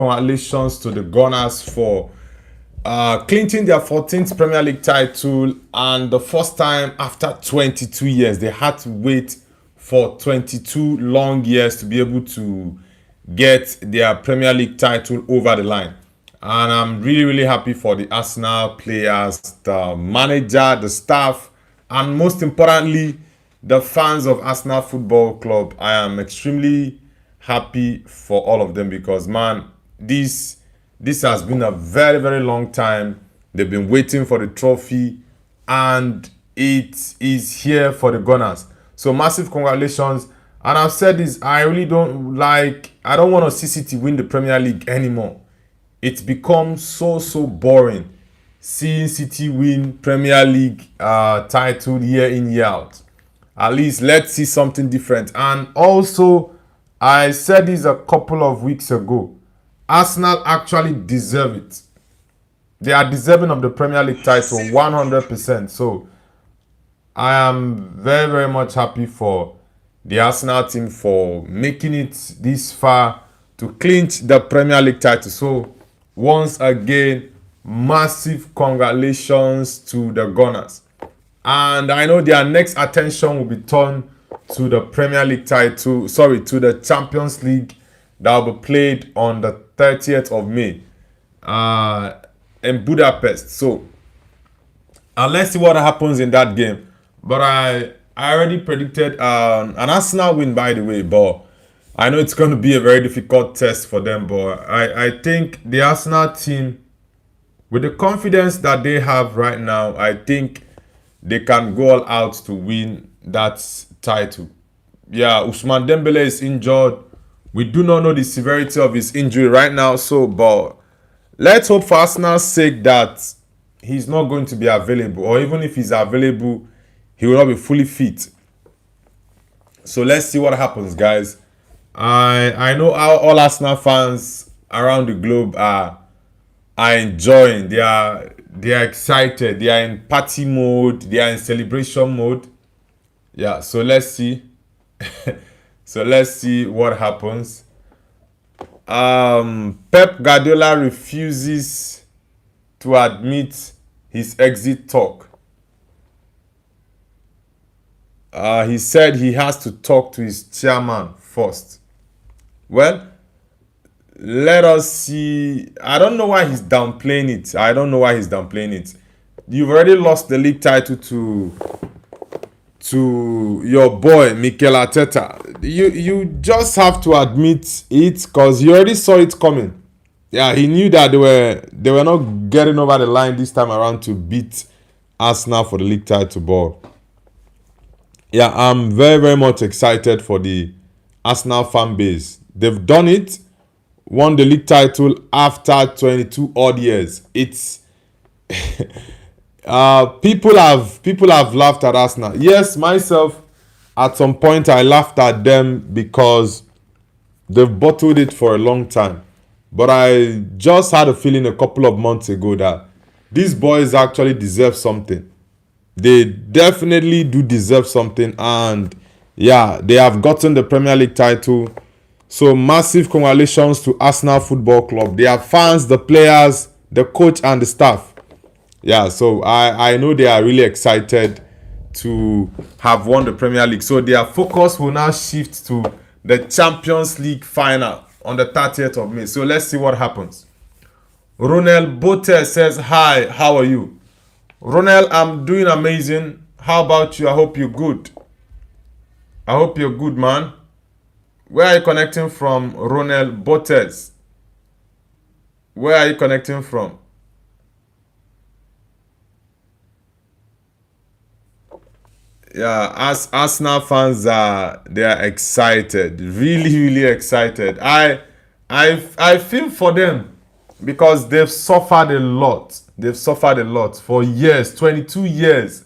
congratulations to the Gunners for clinching their 14th Premier League title, and the first time after 22 years. They had to wait for 22 long years to be able to get their Premier League title over the line. And I'm really, really happy for the Arsenal players, the manager, the staff, and most importantly, the fans of Arsenal Football Club. I am extremely happy for all of them because, man, this has been a very, very long time. They've been waiting for the trophy, and it is here for the Gunners. So massive congratulations. And I've said this, I don't want to see City win the Premier League anymore. It's become so boring seeing City win Premier League title year in, year out. At least let's see something different. And also, I said this a couple of weeks ago, Arsenal actually deserve it. They are deserving of the Premier League title 100%. So I am very, very much happy for the Arsenal team for making it this far to clinch the Premier League title. So once again, massive congratulations to the Gunners. And I know their next attention will be turned to the Premier League title, to the Champions League that will be played on the 30th of May in Budapest. So, and let's see what happens in that game. But I already predicted an Arsenal win, by the way, but I know it's going to be a very difficult test for them. But I think the Arsenal team, with the confidence that they have right now, I think they can go all out to win that title. Yeah, Ousmane Dembele is injured. We do not know the severity of his injury right now. So, but let's hope for Arsenal's sake that he's not going to be available. Or even if he's available, he will not be fully fit. So let's see what happens, guys. I know all Arsenal fans around the globe are enjoying. They are excited. They are in party mode. They are in celebration mode. Yeah, so let's see. So let's see what happens. Pep Guardiola refuses to admit his exit talk. He said he has to talk to his chairman first. Well, let us see. I don't know why he's downplaying it. You've already lost the league title to your boy Mikel Arteta. You just have to admit it because you already saw it coming. Yeah, he knew that they were not getting over the line this time around to beat Arsenal for the league title. But yeah, I'm very, very much excited for the Arsenal fan base. They've done it, won the league title after 22 odd years. It's people have laughed at Arsenal. Yes, myself, at some point I laughed at them because they've bottled it for a long time. But I just had a feeling a couple of months ago that these boys actually deserve something. They definitely do deserve something, and yeah, they have gotten the Premier League title. So massive congratulations to Arsenal Football Club. Their fans, the players, the coach, and the staff. Yeah, so I know they are really excited to have won the Premier League. So their focus will now shift to the Champions League final on the 30th of May. So let's see what happens. Ronel Bote says, hi, how are you? Ronel, I'm doing amazing. How about you? I hope you're good. I hope you're good, man. Where are you connecting from, Ronel Botes? Where are you connecting from? Yeah, as Arsenal fans they are excited, really, really excited. I feel for them because they've suffered a lot. They've suffered a lot for years, 22 years.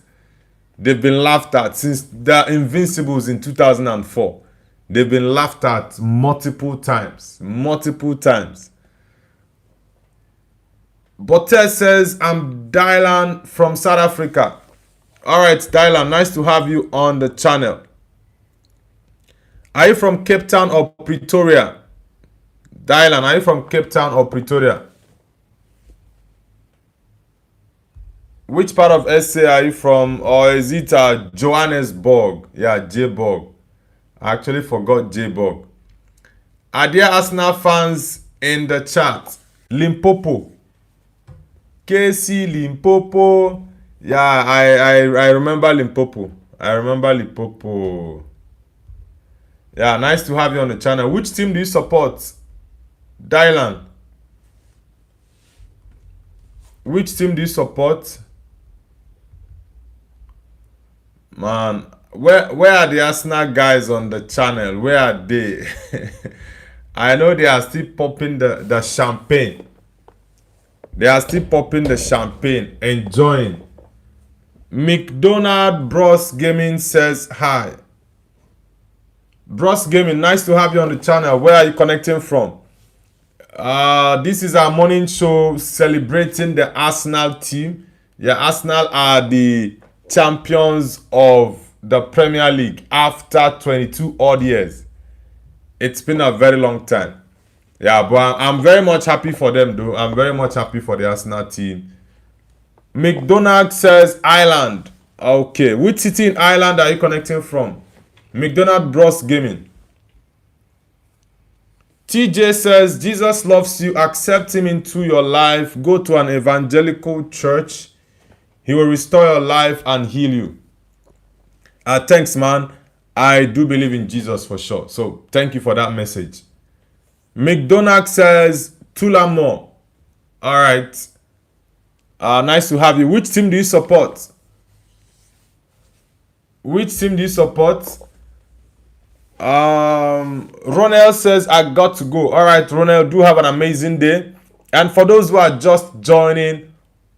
They've been laughed at since the Invincibles in 2004. They've been laughed at multiple times. Botte says, I'm Dylan from South Africa. All right, Dylan, nice to have you on the channel. Are you from Cape Town or Pretoria? Dylan, are you from Cape Town or Pretoria? Which part of SA are you from? Or is it Johannesburg? Yeah, J-Borg. I actually forgot J-Borg. Are there Arsenal fans in the chat? Limpopo. KC Limpopo. Yeah, I remember Limpopo. I remember Limpopo. Yeah, nice to have you on the channel. Which team do you support? Dylan. Which team do you support? Man, where are the Arsenal guys on the channel? Where are they? I know they are still popping the champagne. They are still popping the champagne, enjoying. McDonald Bros Gaming says hi. Bros Gaming, nice to have you on the channel. Where are you connecting from? This is our morning show celebrating the Arsenal team. Yeah, Arsenal are the champions of the Premier League after 22 odd years. It's been a very long time. Yeah, but I'm very much happy for them though. I'm very much happy for the Arsenal team. McDonald says Ireland. Okay, which city in Ireland are you connecting from? McDonald Bros Gaming. TJ says Jesus loves you. Accept him into your life. Go to an evangelical church. He will restore your life and heal you. Thanks, man. I do believe in Jesus for sure. So thank you for that message. McDonald says Tullamore. All right. Nice to have you. Which team do you support? Which team do you support? Ronel says I got to go. All right, Ronel, do have an amazing day. And for those who are just joining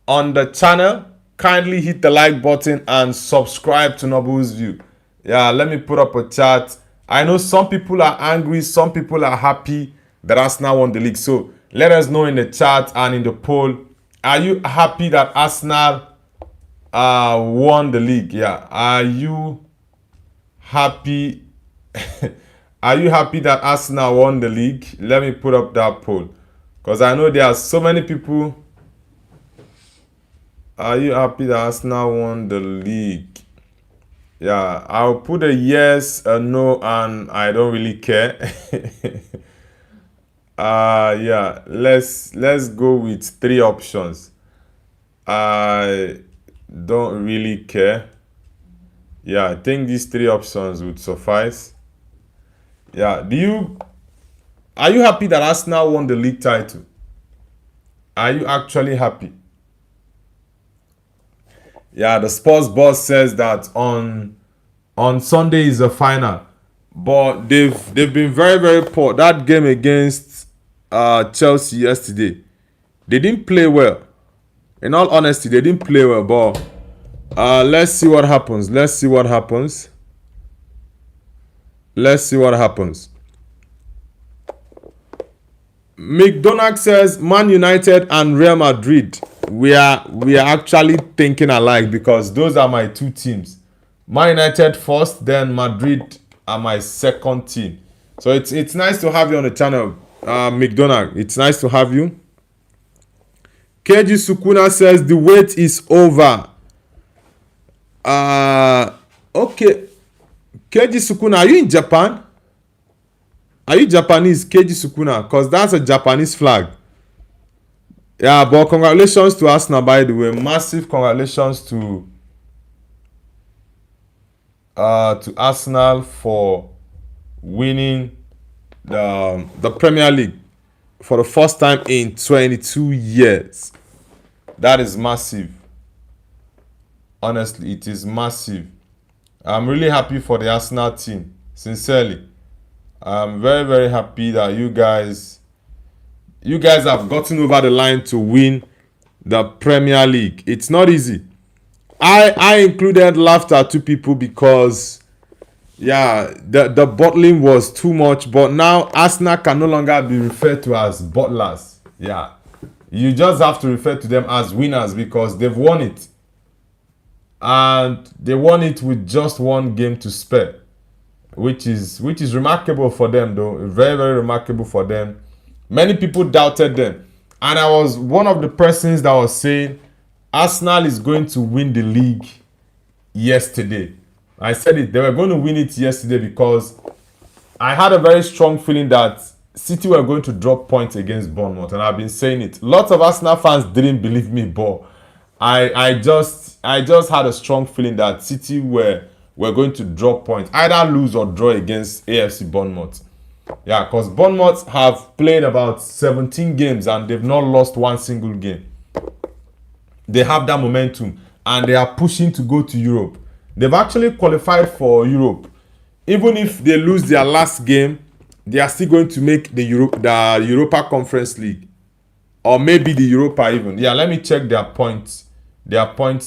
on the channel, kindly hit the like button and subscribe to Noble's View. Yeah, let me put up a chat. I know some people are angry, some people are happy that Arsenal won the league. So let us know in the chat and in the poll. Are you happy that Arsenal won the league? Yeah. Are you happy? Are you happy that Arsenal won the league? Let me put up that poll. Because I know there are so many people. Are you happy that Arsenal won the league? Yeah, I'll put a yes, a no, and I don't really care. Yeah, let's go with 3 options. I don't really care. Yeah, I think these 3 options would suffice. Yeah, are you happy that Arsenal won the league title? Are you actually happy? Yeah, the sports boss says that on Sunday is the final, but they've been very, very poor. That game against Chelsea yesterday, they didn't play well. In all honesty, they didn't play well. But let's see what happens. Let's see what happens. Let's see what happens. McDonald says Man United and Real Madrid. We are actually thinking alike because those are my 2 teams. Man United first, then Madrid are my second team. So it's nice to have you on the channel, McDonald. It's nice to have you. KG Sukuna says the wait is over. Okay. KG Sukuna, are you in Japan? Are you Japanese, KG Sukuna? Because that's a Japanese flag. Yeah, but congratulations to Arsenal, by the way. Massive congratulations to Arsenal for winning the Premier League for the first time in 22 years. That is massive. Honestly, it is massive. I'm really happy for the Arsenal team. Sincerely. I'm very, very happy that you guys have gotten over the line to win the Premier League. It's not easy. I included laughter to people because, yeah, the bottling was too much. But now Arsenal can no longer be referred to as bottlers. Yeah, you just have to refer to them as winners because they've won it. And they won it with just 1 game to spare. Which is remarkable for them though. Very, very remarkable for them. Many people doubted them. And I was one of the persons that was saying Arsenal is going to win the league yesterday. I said it, they were going to win it yesterday because I had a very strong feeling that City were going to drop points against Bournemouth, and I've been saying it. Lots of Arsenal fans didn't believe me, but I just had a strong feeling that City were going to drop points, either lose or draw against AFC Bournemouth. Yeah, because Bournemouth have played about 17 games and they've not lost one single game. They have that momentum and they are pushing to go to Europe. They've actually qualified for Europe. Even if they lose their last game, they are still going to make the Europa Conference League. Or maybe the Europa even. Yeah, let me check their points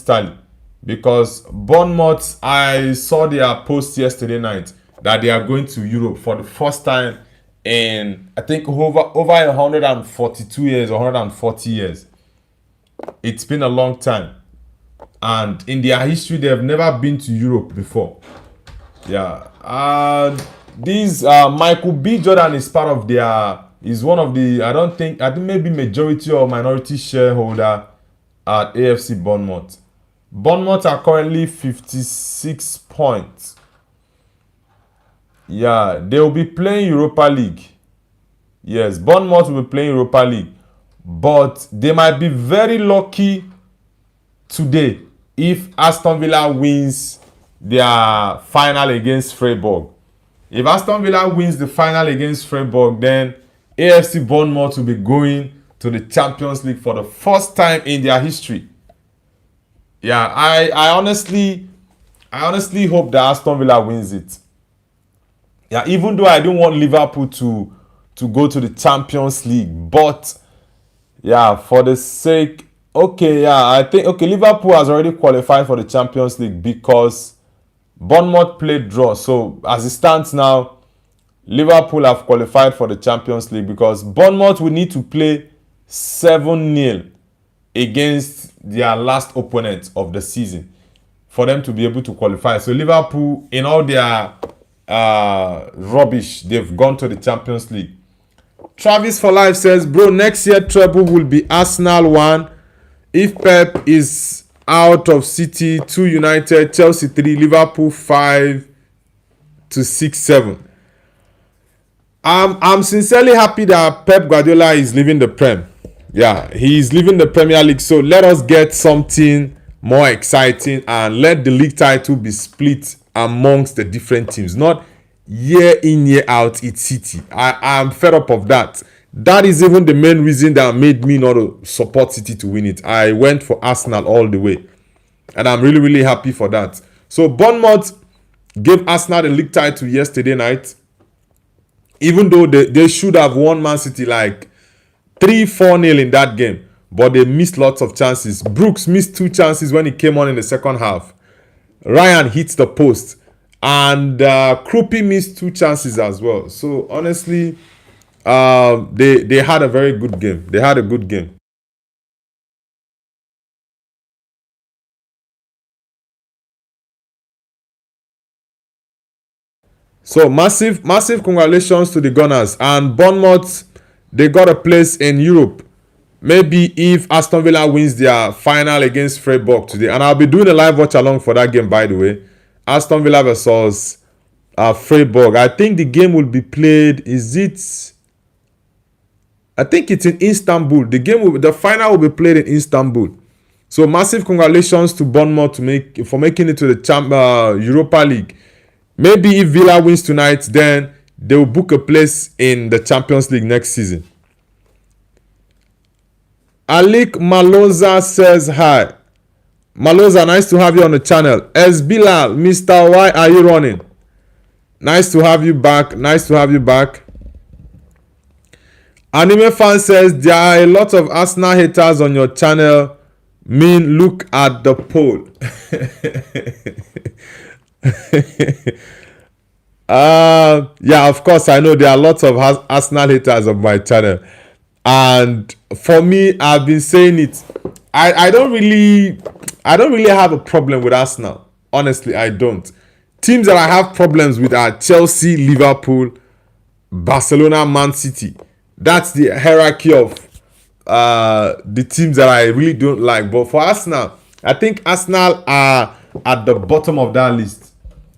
tally. Because Bournemouth, I saw their post yesterday night that they are going to Europe for the first time in, I think, over 142 years or 140 years. It's been a long time. And in their history, they have never been to Europe before. Yeah. This Michael B. Jordan is part of is one of the, I think maybe majority or minority shareholder at AFC Bournemouth. Bournemouth are currently 56 points. Yeah, they will be playing Europa League. Yes, Bournemouth will be playing Europa League. But they might be very lucky today if Aston Villa wins their final against Freiburg. If Aston Villa wins the final against Freiburg, then AFC Bournemouth will be going to the Champions League for the first time in their history. Yeah, I honestly hope that Aston Villa wins it. Yeah, even though I don't want Liverpool to go to the Champions League, but yeah, for the sake, I think Liverpool has already qualified for the Champions League because Bournemouth played draw. So as it stands now, Liverpool have qualified for the Champions League because Bournemouth will need to play 7-0 against their last opponent of the season for them to be able to qualify. So Liverpool, in all their rubbish, they've gone to the Champions League. Travis for Life says, bro, next year treble will be Arsenal 1. If Pep is out of City, 2 United, Chelsea 3, Liverpool 5 to 6, 7. I'm sincerely happy that Pep Guardiola is leaving the Prem. Yeah, he's leaving the Premier League. So let us get something more exciting and let the league title be split amongst the different teams. Not year in, year out, it's City. I'm fed up of that. That is even the main reason that made me not to support City to win it. I went for Arsenal all the way. And I'm really, really happy for that. So Bournemouth gave Arsenal the league title yesterday night. Even though they should have won Man City like 3-4-0 in that game. But they missed lots of chances. Brooks missed 2 chances when he came on in the second half. Ryan hits the post. And Krupi missed 2 chances as well. So honestly, they had a very good game. They had a good game. So massive congratulations to the Gunners. And Bournemouth, they got a place in Europe. Maybe if Aston Villa wins their final against Freiburg today. And I'll be doing a live watch along for that game, by the way. Aston Villa versus Freiburg. I think the game will be played. I think it's in Istanbul. The final will be played in Istanbul. So massive congratulations to Bournemouth for making it to the Europa League. Maybe if Villa wins tonight, then they will book a place in the Champions League next season. Alik Maloza says hi. Maloza, nice to have you on the channel. S. Bilal, Mr. Why are you running? Nice to have you back. Nice to have you back. Anime fan says there are a lot of Arsenal haters on your channel. Look at the poll. Yeah, of course I know there are lots of Arsenal haters on my channel. And for me, I've been saying it. I don't really have a problem with Arsenal. Honestly, I don't. Teams that I have problems with are Chelsea, Liverpool, Barcelona, Man City. That's the hierarchy of the teams that I really don't like. But for Arsenal, I think Arsenal are at the bottom of that list.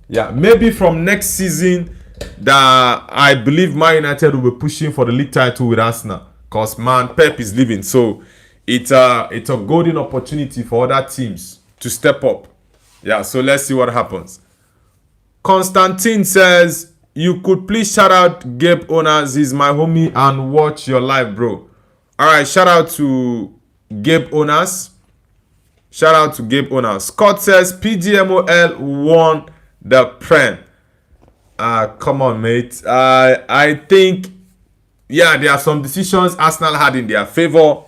Yeah, maybe from next season that I believe Man United will be pushing for the league title with Arsenal. Because man, Pep is leaving. So it's a golden opportunity for other teams to step up. Yeah, so let's see what happens. Constantine says, you could please shout out Gabe Owners. He's my homie and watch your live, bro. Alright, shout out to Gabe Owners. Shout out to Gabe Owners. Scott says, PGMOL won the Prem. Come on, mate. I think, yeah, there are some decisions Arsenal had in their favor.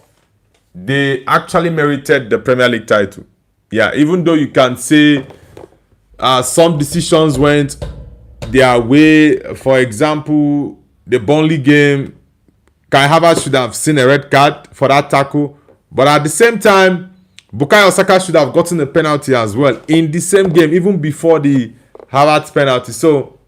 They actually merited the Premier League title. Yeah, even though you can say some decisions went their way. For example, the Burnley game, Kai Havertz should have seen a red card for that tackle. But at the same time, Bukayo Saka should have gotten a penalty as well in the same game, even before the Havertz penalty. So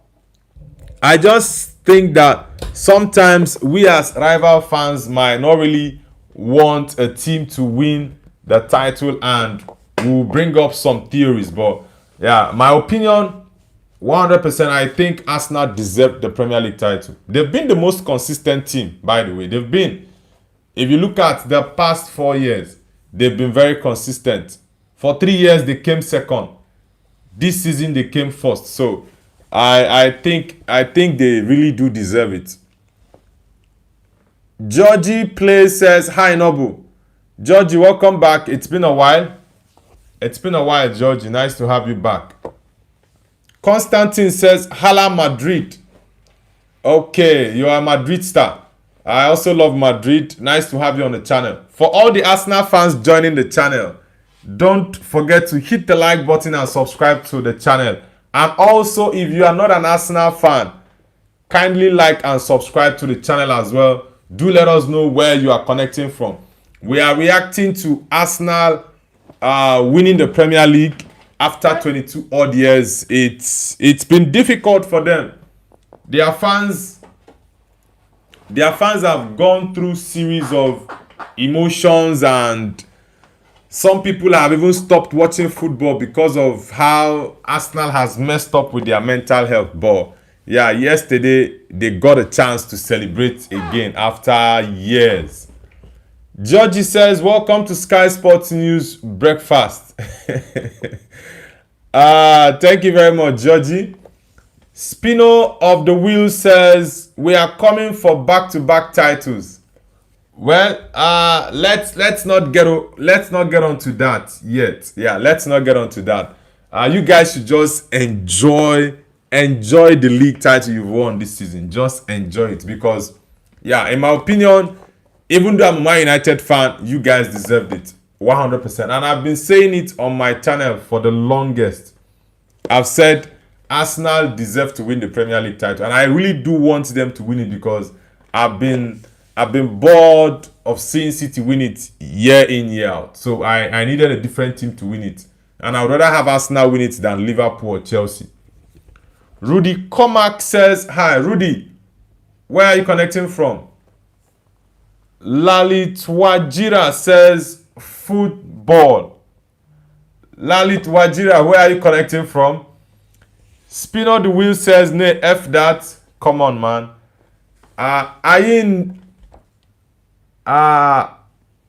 I just think that sometimes we as rival fans might not really want a team to win the title, and we'll bring up some theories. But yeah, my opinion, 100%, I think Arsenal deserve the Premier League title. They've been the most consistent team, by the way. They've been. If you look at the past 4 years, they've been very consistent. For 3 years, they came second. This season, they came first. So I think they really do deserve it. Georgie Play says, hi Nobu. Georgie, welcome back. It's been a while. It's been a while, Georgie. Nice to have you back. Constantine says, Hala Madrid. Okay, you are a Madrid star. I also love Madrid. Nice to have you on the channel. For all the Arsenal fans joining the channel, don't forget to hit the like button and subscribe to the channel. And also, if you are not an Arsenal fan, kindly like and subscribe to the channel as well. Do let us know where you are connecting from. We are reacting to Arsenal winning the Premier League after 22 odd years. It's been difficult for them. Their fans have gone through series of emotions, and some people have even stopped watching football because of how Arsenal has messed up with their mental health. But yeah, yesterday they got a chance to celebrate again after years. Georgie says, welcome to Sky Sports News Breakfast. Thank you very much, Georgie. Spino of the Wheel says, we are coming for back-to-back titles. Well, let's not get onto that yet. Yeah, let's not get onto that. You guys should just enjoy the league title you've won this season. Just enjoy it, because yeah, in my opinion, even though I'm a Man United fan, you guys deserved it 100%. And I've been saying it on my channel for the longest. I've said Arsenal deserve to win the Premier League title, and I really do want them to win it, because I've been bored of seeing City win it year in, year out. So I needed a different team to win it, and I would rather have Arsenal win it than Liverpool or Chelsea. Rudy Comac says, hi Rudy, where are you connecting from? Lalit Wajira says, football. Lalit Wajira, where are you connecting from? Spinner the Wheel says, nay, F that. Come on, man.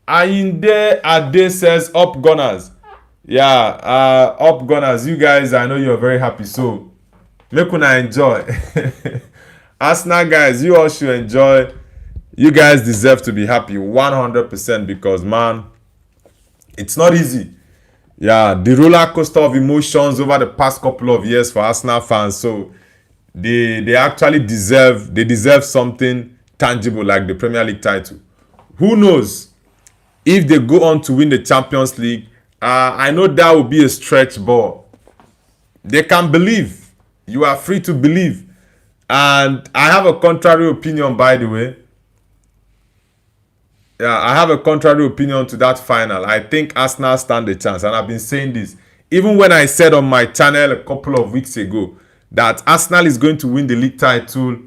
Ayinde Ade says, up Gunners. Yeah, up Gunners. You guys, I know you're very happy. So, make una enjoy. Arsenal guys, you all should enjoy. You guys deserve to be happy 100%, because, man, it's not easy. Yeah, the roller coaster of emotions over the past couple of years for Arsenal fans. So they actually deserve something tangible like the Premier League title. Who knows if they go on to win the Champions League? I know that will be a stretch, but they can believe. You are free to believe. And I have a contrary opinion, by the way. Yeah, I have a contrary opinion to that final. I think Arsenal stand a chance, and I've been saying this even when I said on my channel a couple of weeks ago that Arsenal is going to win the league title.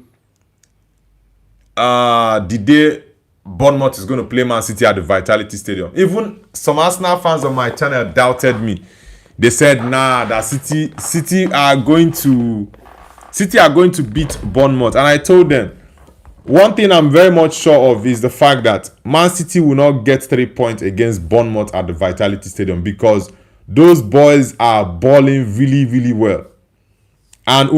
the day Bournemouth is going to play Man City at the Vitality Stadium. Even some Arsenal fans on my channel doubted me. They said, nah, that City are going to beat Bournemouth. And I told them, one thing I'm very much sure of is the fact that Man City will not get 3 points against Bournemouth at the Vitality Stadium because those boys are balling really, really well. And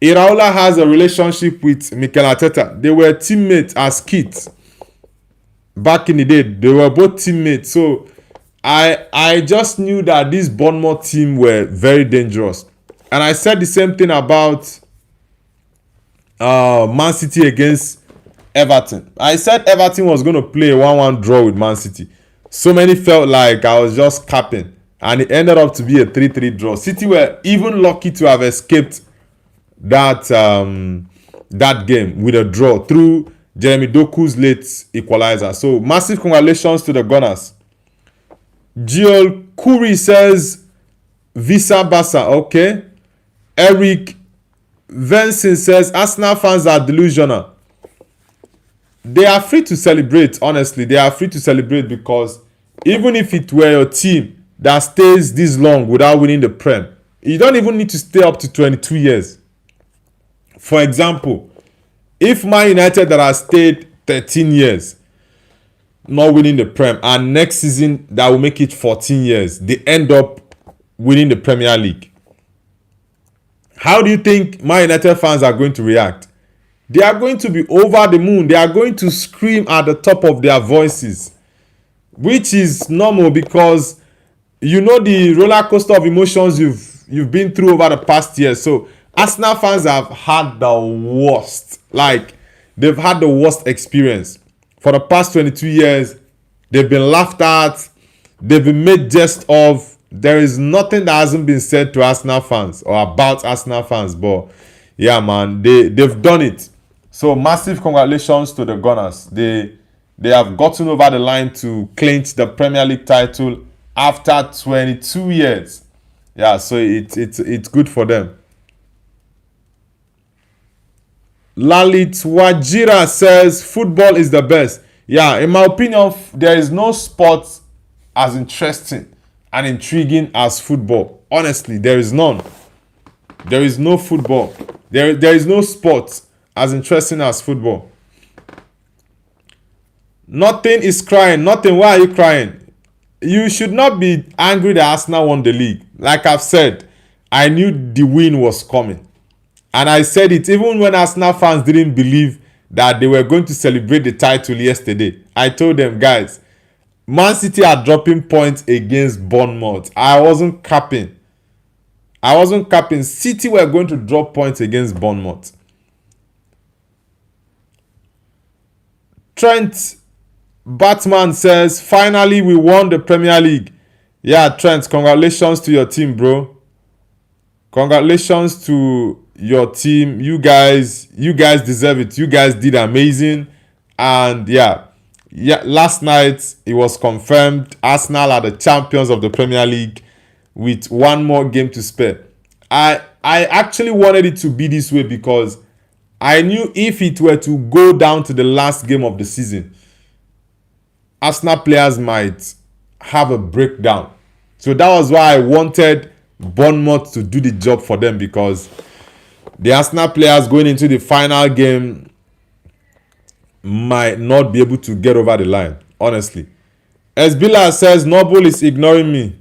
Iraola has a relationship with Mikel Arteta. They were teammates as kids. Back in the day, they were both teammates. So I just knew that this Bournemouth team were very dangerous. And I said the same thing about Man City against Everton. I said Everton was going to play a 1-1 draw with Man City. So many felt like I was just capping. And it ended up to be a 3-3 draw. City were even lucky to have escaped that game with a draw through Jeremy Doku's late equalizer. So massive congratulations to the Gunners. Joel Curry says Visa Basa. Okay. Eric Vincent says Arsenal fans are delusional. They are free to celebrate, honestly. They are free to celebrate because even if it were your team that stays this long without winning the Prem, you don't even need to stay up to 22 years. For example, if Man United that has stayed 13 years not winning the Prem, and next season that will make it 14 years, they end up winning the Premier League, how do you think Man United fans are going to react? They are going to be over the moon. They are going to scream at the top of their voices, which is normal because you know the roller coaster of emotions you've been through over the past year. So Arsenal fans have had the worst. Like, they've had the worst experience. For the past 22 years, they've been laughed at. They've been made jest of. There is nothing that hasn't been said to Arsenal fans or about Arsenal fans. But yeah, man, they've done it. So massive congratulations to the Gunners. They have gotten over the line to clinch the Premier League title after 22 years. Yeah, so it's good for them. Lalit Wajira says football is the best. Yeah, in my opinion, there is no sport as interesting and intriguing as football. Honestly, there is none. There is no football. There is no sport as interesting as football. Nothing is crying. Nothing. Why are you crying? You should not be angry that Arsenal won the league. Like I've said, I knew the win was coming. And I said it even when Arsenal fans didn't believe that they were going to celebrate the title yesterday. I told them, guys, Man City are dropping points against Bournemouth. I wasn't capping. City were going to drop points against Bournemouth. Trent Batman says, finally we won the Premier League. Yeah, Trent, congratulations to your team, bro. Congratulations to your team. You guys deserve it. You guys did amazing. And yeah, last night it was confirmed Arsenal are the champions of the Premier League with one more game to spare. I actually wanted it to be this way because I knew if it were to go down to the last game of the season, Arsenal players might have a breakdown. So that was why I wanted Bournemouth to do the job for them, because the Arsenal players going into the final game might not be able to get over the line, honestly. Esbila says, Noble is ignoring me.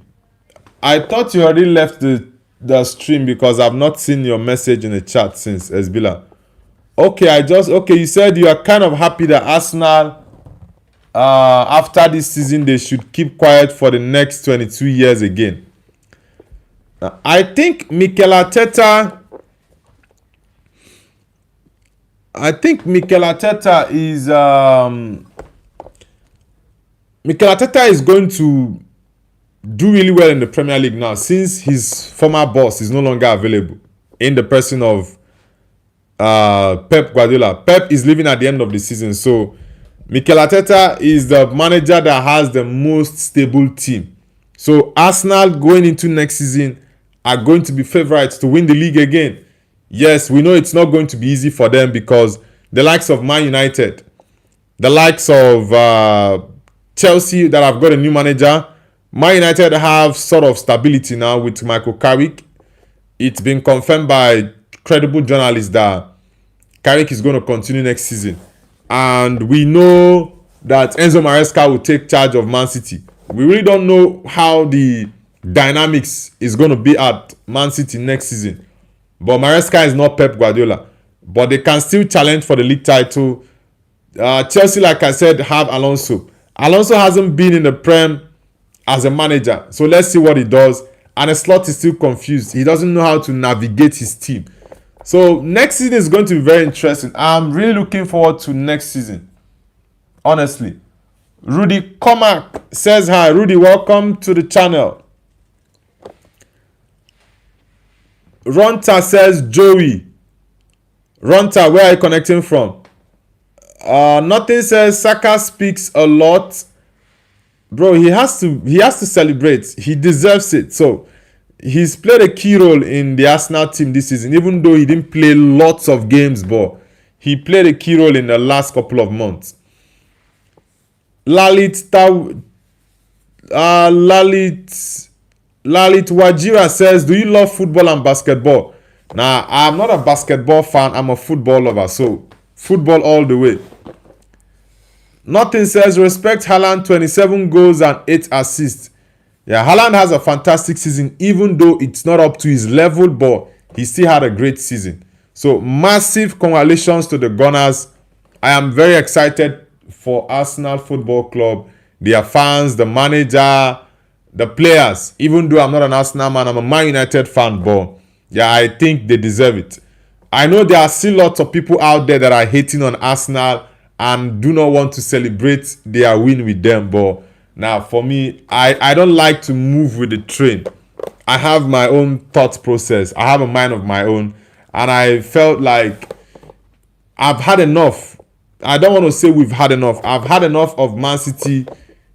I thought you already left the stream because I've not seen your message in the chat since, Esbila. Okay, you said you are kind of happy that Arsenal, after this season, they should keep quiet for the next 22 years again. I think Mikel Arteta is going to do really well in the Premier League now, since his former boss is no longer available in the person of Pep Guardiola. Pep is leaving at the end of the season, so Mikel Arteta is the manager that has the most stable team. So Arsenal going into next season are going to be favorites to win the league again. Yes, we know it's not going to be easy for them because the likes of Man United, the likes of Chelsea that have got a new manager, Man United have sort of stability now with Michael Carrick. It's been confirmed by credible journalists that Carrick is going to continue next season. And we know that Enzo Maresca will take charge of Man City. We really don't know how the dynamics is going to be at Man City next season. But Maresca is not Pep Guardiola. But they can still challenge for the league title. Chelsea, like I said, have Alonso. Alonso hasn't been in the Prem as a manager. So let's see what he does. And the slot is still confused. He doesn't know how to navigate his team. So next season is going to be very interesting. I'm really looking forward to next season. Honestly. Rudy Comac says hi. Rudy, welcome to the channel. Ronta says Joey. Ronta, where are you connecting from? Nothing says Saka speaks a lot. Bro, he has to celebrate. He deserves it. So he's played a key role in the Arsenal team this season, even though he didn't play lots of games, but he played a key role in the last couple of months. Lalit Wajira says, do you love football and basketball? Nah, I'm not a basketball fan. I'm a football lover. So football all the way. Nothing says respect Haaland, 27 goals and 8 assists. Yeah, Haaland has a fantastic season, even though it's not up to his level, but he still had a great season. So massive congratulations to the Gunners. I am very excited for Arsenal Football Club, their fans, the manager, the players. Even though I'm not an Arsenal man, I'm a Man United fan, but yeah, I think they deserve it. I know there are still lots of people out there that are hating on Arsenal and do not want to celebrate their win with them, but now for me, I don't like to move with the train. I have my own thought process. I have a mind of my own, and I felt like I've had enough. I don't want to say we've had enough. I've had enough of Man City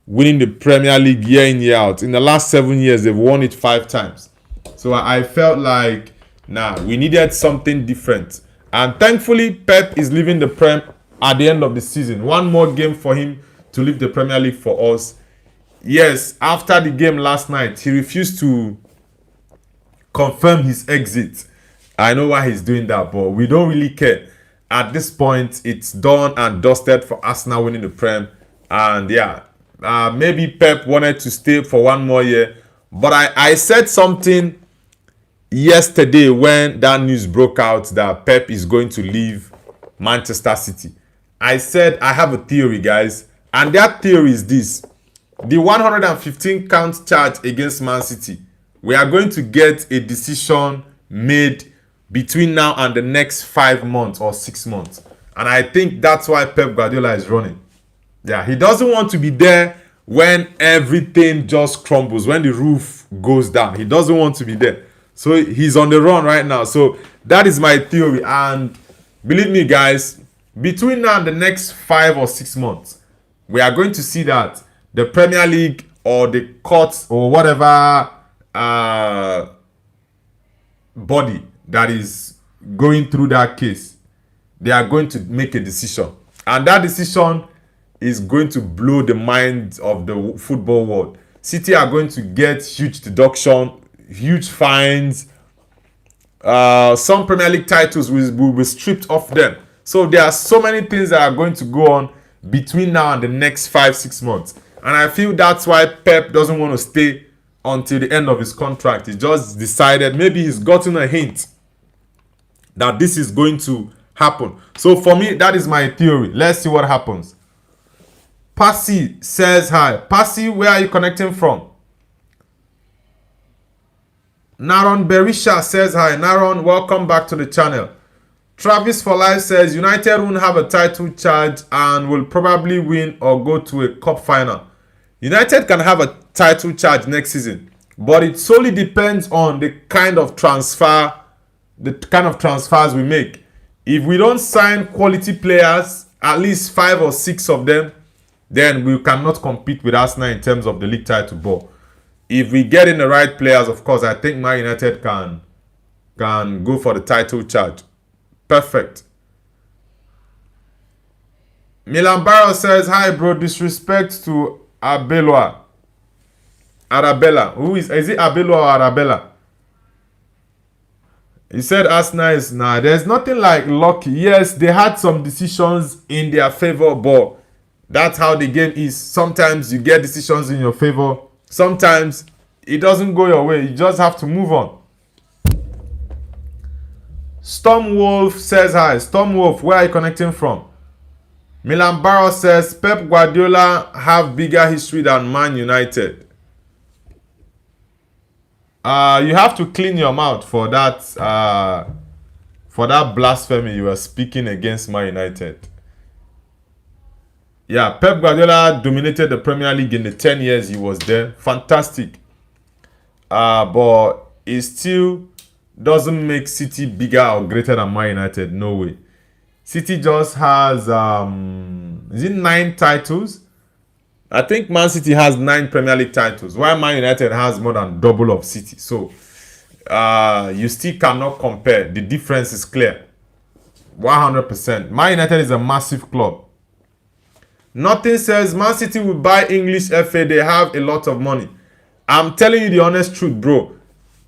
winning the Premier League year in, year out. In the last 7 years, they've won it 5 times. So I felt like, we needed something different. And thankfully, Pep is leaving the Prem at the end of the season. One more game for him to leave the Premier League for us. Yes, after the game last night, he refused to confirm his exit. I know why he's doing that, but we don't really care. At this point, it's done and dusted for Arsenal winning the Prem. And yeah, maybe Pep wanted to stay for one more year. But I said something yesterday when that news broke out that Pep is going to leave Manchester City. I said I have a theory, guys. And that theory is this. The 115 count charge against Man City, we are going to get a decision made between now and the next 5 months or 6 months. And I think that's why Pep Guardiola is running. Yeah, he doesn't want to be there when everything just crumbles, when the roof goes down. He doesn't want to be there. So he's on the run right now. So that is my theory. And believe me, guys, between now and the next 5 or 6 months, we are going to see that the Premier League or the courts or whatever body that is going through that case, they are going to make a decision. And that decision is going to blow the minds of the football world. City are going to get huge deduction, huge fines. Some Premier League titles will be stripped off them. So there are so many things that are going to go on between now and the next 5-6 months. And I feel that's why Pep doesn't want to stay until the end of his contract. He just decided, maybe he's gotten a hint that this is going to happen. So for me, that is my theory. Let's see what happens. Passy says hi. Passy, where are you connecting from? Naron Berisha says hi. Naron, welcome back to the channel. Travis for Life says United won't have a title charge and will probably win or go to a cup final. United can have a title charge next season, but it solely depends on the kind of transfers we make. If we don't sign quality players, at least 5 or 6 of them, then we cannot compete with Arsenal in terms of the league title. But if we get in the right players, of course, I think Man United can can go for the title charge. Perfect. Milan Barrow says, hi bro, disrespect to Arabella. Who is it Abelo or Arabella? He said Arsenal is there's nothing like lucky. Yes, they had some decisions in their favor, but that's how the game is. Sometimes you get decisions in your favor. Sometimes it doesn't go your way. You just have to move on. Stormwolf says hi. Stormwolf, where are you connecting from? Milan Barrow says Pep Guardiola have bigger history than Man United. You have to clean your mouth for that blasphemy you were speaking against Man United. Yeah, Pep Guardiola dominated the Premier League in the 10 years he was there. Fantastic. But it still doesn't make City bigger or greater than Man United. No way. City just has, is it 9 titles? I think Man City has 9 Premier League titles, while Man United has more than double of City. So, you still cannot compare. The difference is clear. 100%. Man United is a massive club. Nothing says Man City will buy English FA. They have a lot of money. I'm telling you the honest truth, bro.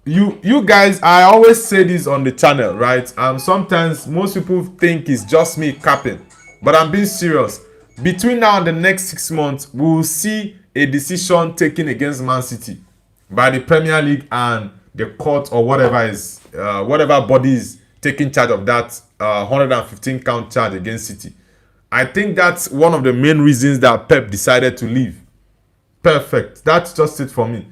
You guys, I always say this on the channel, right? Sometimes most people think it's just me capping, but I'm being serious. Between now and the next 6 months, we will see a decision taken against Man City by the Premier League and the court or whatever body is taking charge of that 115 count charge against City. I think that's one of the main reasons that Pep decided to leave. Perfect. That's just it for me.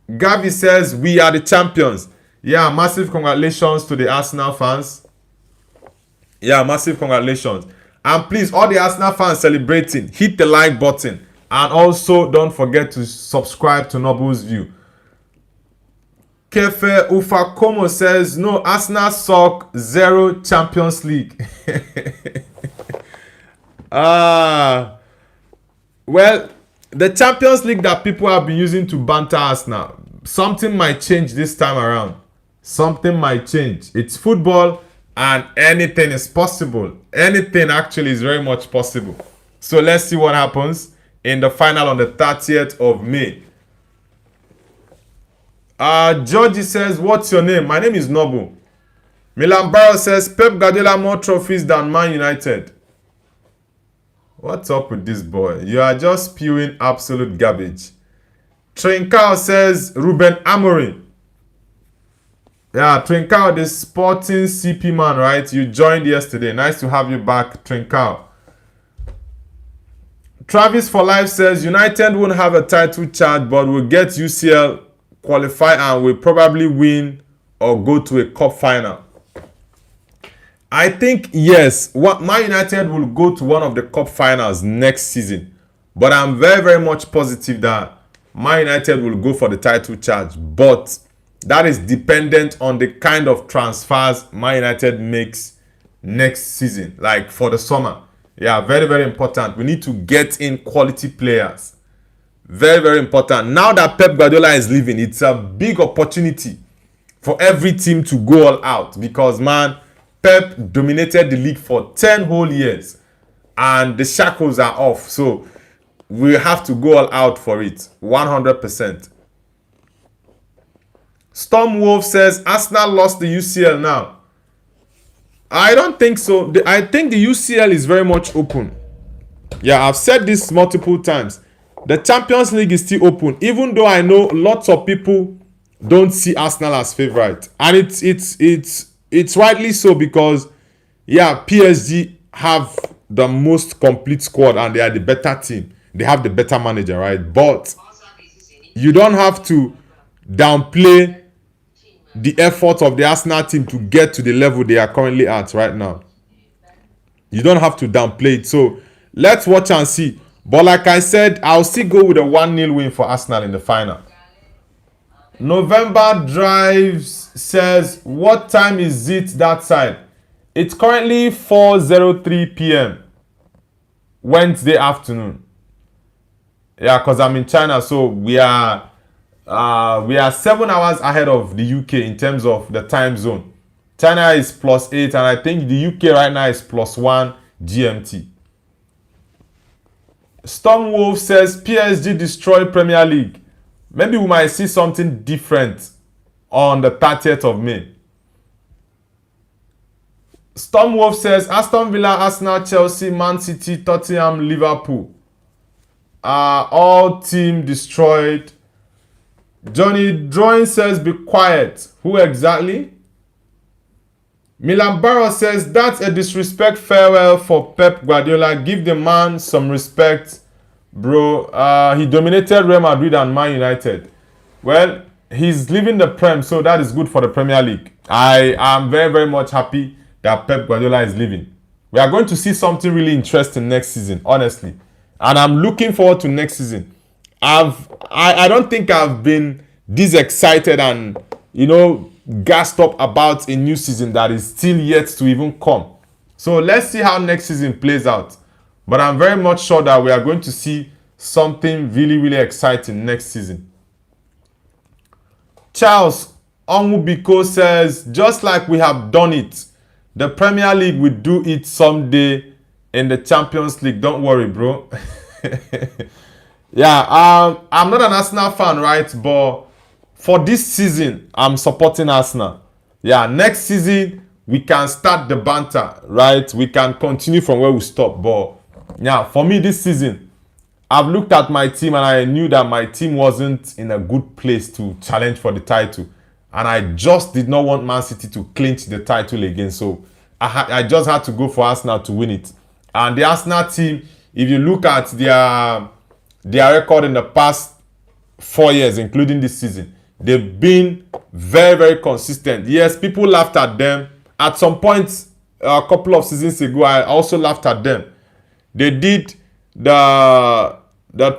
Gavi says, we are the champions. Yeah, massive congratulations to the Arsenal fans. Yeah, massive congratulations. And please, all the Arsenal fans celebrating, hit the like button. And also, don't forget to subscribe to Noble's View. Kefe Ufakomo says, no, Arsenal suck, 0 Champions League. Well, the Champions League that people have been using to banter Arsenal, something might change this time around. Something might change. It's football and anything is possible. Anything actually is very much possible. So let's see what happens in the final on the 30th of May. Georgie says, what's your name? My name is Nobu. Milan Barrow says, Pep Guardiola more trophies than Man United. What's up with this boy? You are just spewing absolute garbage. Trincao says, Ruben Amorim. Yeah, Trincao, the sporting CP man, right? You joined yesterday. Nice to have you back, Trincao. Travis for Life says, United won't have a title charge, but will get UCL, qualify, and will probably win or go to a cup final. I think, yes, Man United will go to one of the cup finals next season. But I'm very, very much positive that Man United will go for the title charge. But that is dependent on the kind of transfers Man United makes next season. Like for the summer. Yeah, very, very important. We need to get in quality players. Very, very important. Now that Pep Guardiola is leaving, it's a big opportunity for every team to go all out. Because, man, Pep dominated the league for 10 whole years. And the shackles are off. So, we have to go all out for it. 100%. Stormwolf says, Arsenal lost the UCL now. I don't think so. I think the UCL is very much open. Yeah, I've said this multiple times. The Champions League is still open. Even though I know lots of people don't see Arsenal as favorite. And it's rightly so because, yeah, PSG have the most complete squad and they are the better team. They have the better manager, right? But you don't have to downplay the effort of the Arsenal team to get to the level they are currently at right now. You don't have to downplay it. So let's watch and see. But like I said, I'll still go with a 1-0 win for Arsenal in the final. November Drives says, what time is it that side? It's currently 4:03 p.m. Wednesday afternoon. Yeah, because I'm in China, so we are We are 7 hours ahead of the UK in terms of the time zone. China is +8, and I think the UK right now is +1 GMT. Stormwolf says PSG destroyed Premier League. Maybe we might see something different on the 30th of May. Stormwolf says Aston Villa, Arsenal, Chelsea, Man City, Tottenham, Liverpool are all team destroyed. Johnny Drawing says be quiet. Who exactly? Milan Barros says that's a disrespect farewell for Pep Guardiola. Give the man some respect, bro. He dominated Real Madrid and Man United. Well, he's leaving the Prem, so that is good for the Premier League. I am very, very much happy that Pep Guardiola is leaving. We are going to see something really interesting next season, honestly. And I'm looking forward to next season. I don't think I've been this excited and, gassed up about a new season that is still yet to even come. So let's see how next season plays out. But I'm very much sure that we are going to see something really, really exciting next season. Charles Onwubiko says, just like we have done it, the Premier League will do it someday in the Champions League. Don't worry, bro. Yeah, I'm not an Arsenal fan, right? But for this season, I'm supporting Arsenal. Yeah, next season, we can start the banter, right? We can continue from where we stop. But yeah, for me this season, I've looked at my team and I knew that my team wasn't in a good place to challenge for the title. And I just did not want Man City to clinch the title again. So I just had to go for Arsenal to win it. And the Arsenal team, if you look at their record in the past 4 years, including this season, they've been very, very consistent. Yes, people laughed at them. At some point, a couple of seasons ago, I also laughed at them. They did the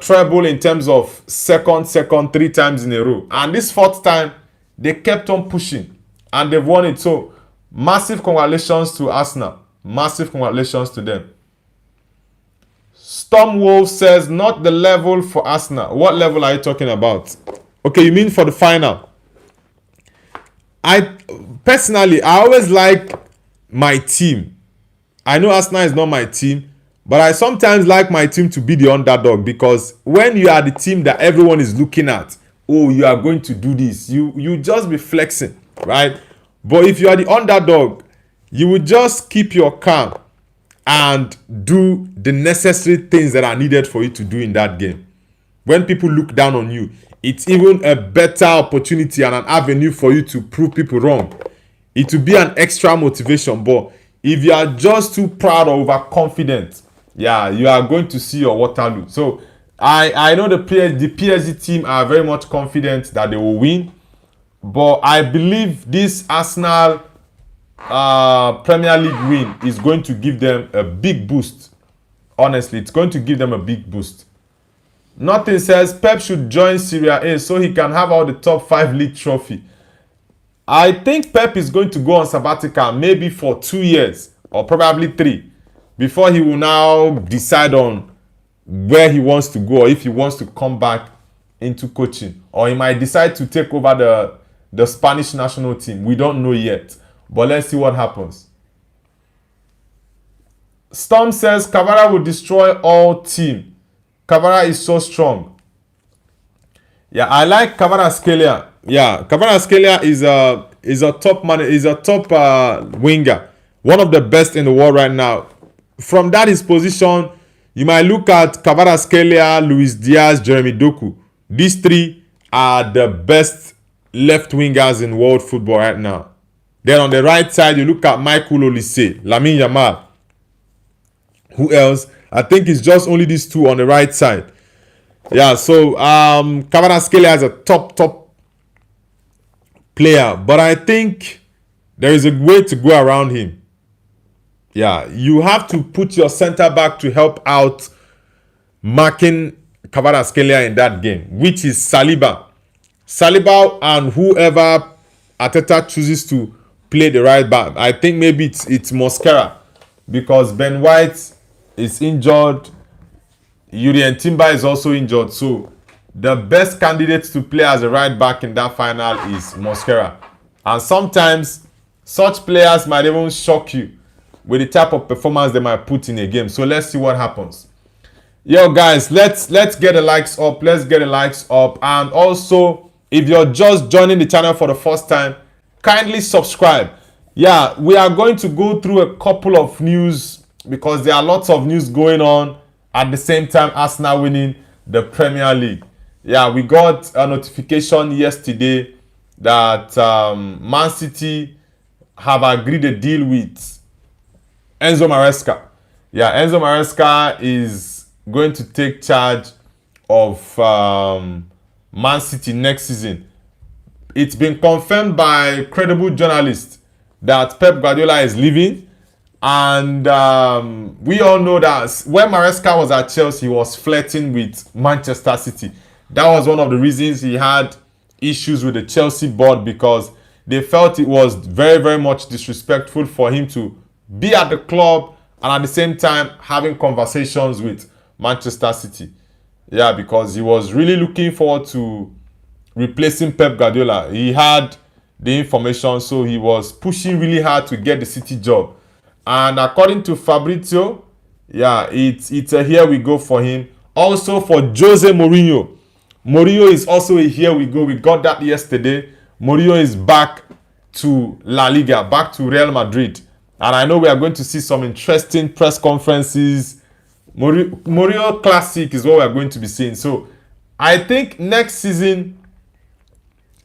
treble in terms of second, 3 times in a row. And this 4th time, they kept on pushing. And they've won it. So, massive congratulations to Arsenal. Massive congratulations to them. Stormwolf says, not the level for Arsenal. What level are you talking about? Okay, you mean for the final? I always like my team. I know Arsenal is not my team, but I sometimes like my team to be the underdog, because when you are the team that everyone is looking at, oh, you are going to do this, you just be flexing, right? But if you are the underdog, you will just keep your calm and do the necessary things that are needed for you to do in that game. When people look down on you, it's even a better opportunity and an avenue for you to prove people wrong. It will be an extra motivation. But if you are just too proud or overconfident, yeah, you are going to see your Waterloo. So I know the PSG team are very much confident that they will win. But I believe this Arsenal Premier League win is going to give them a big boost. Honestly, it's going to give them a big boost. Nothing says Pep should join Serie A so he can have all the top 5 league trophy. I think Pep is going to go on sabbatical maybe for 2 years or probably 3 before he will now decide on where he wants to go, or if he wants to come back into coaching, or he might decide to take over the Spanish national team. We don't know yet, but let's see what happens. Storm says Cavara will destroy all team. Cavara is so strong. Yeah, I like Kvaratskhelia. Yeah, Kvaratskhelia is a top man. Is a top winger, one of the best in the world right now. From that his position, you might look at Kvaratskhelia, Luis Diaz, Jeremy Doku. These 3 are the best left wingers in world football right now. Then on the right side, you look at Michael Olise, Lamine Yamal. Who else? I think it's just only these 2 on the right side. Yeah, so Kvaratskhelia is a top player, but I think there is a way to go around him. Yeah, you have to put your center back to help out marking Kvaratskhelia in that game, which is Saliba. Saliba and whoever Arteta chooses to play the right back. I think maybe it's Mosquera, because Ben White is injured. Yurien Timber is also injured. So the best candidate to play as a right back in that final is Mosquera. And sometimes such players might even shock you with the type of performance they might put in a game. So let's see what happens. Yo guys, let's get the likes up. Let's get the likes up. And also, if you're just joining the channel for the first time, kindly subscribe. Yeah, we are going to go through a couple of news because there are lots of news going on at the same time. Arsenal winning the Premier League. Yeah, we got a notification yesterday that Man City have agreed a deal with Enzo Maresca. Yeah, Enzo Maresca is going to take charge of Man City next season. It's been confirmed by credible journalists that Pep Guardiola is leaving. And we all know that when Maresca was at Chelsea, he was flirting with Manchester City. That was one of the reasons he had issues with the Chelsea board, because they felt it was very, very much disrespectful for him to be at the club and at the same time having conversations with Manchester City. Yeah, because he was really looking forward to replacing Pep Guardiola. He had the information, so he was pushing really hard to get the City job. And according to Fabrizio, yeah, it's a here we go for him. Also for Jose Mourinho. Mourinho is also a here we go. We got that yesterday. Mourinho is back to La Liga, back to Real Madrid. And I know we are going to see some interesting press conferences. Mourinho Classic is what we are going to be seeing. So I think next season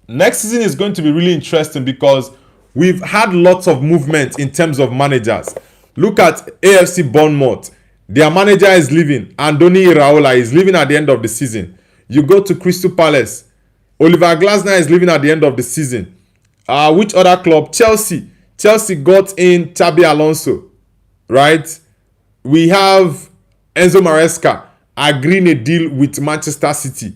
is going to be really interesting because we've had lots of movement in terms of managers. Look at AFC Bournemouth. Their manager is leaving. Andoni Iraola is leaving at the end of the season. You go to Crystal Palace. Oliver Glasner is leaving at the end of the season. Which other club? Chelsea. Chelsea got in Xabi Alonso. Right? We have Enzo Maresca agreeing a deal with Manchester City.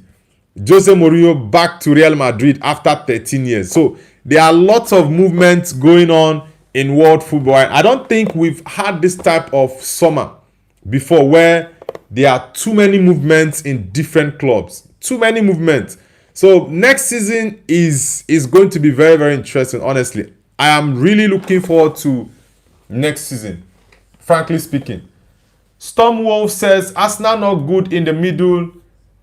Jose Mourinho back to Real Madrid after 13 years. So there are lots of movements going on in world football. I don't think we've had this type of summer before where there are too many movements in different clubs. Too many movements. So next season is going to be very, very interesting, honestly. I am really looking forward to next season, frankly speaking. Stormwolf says Arsenal not good in the middle.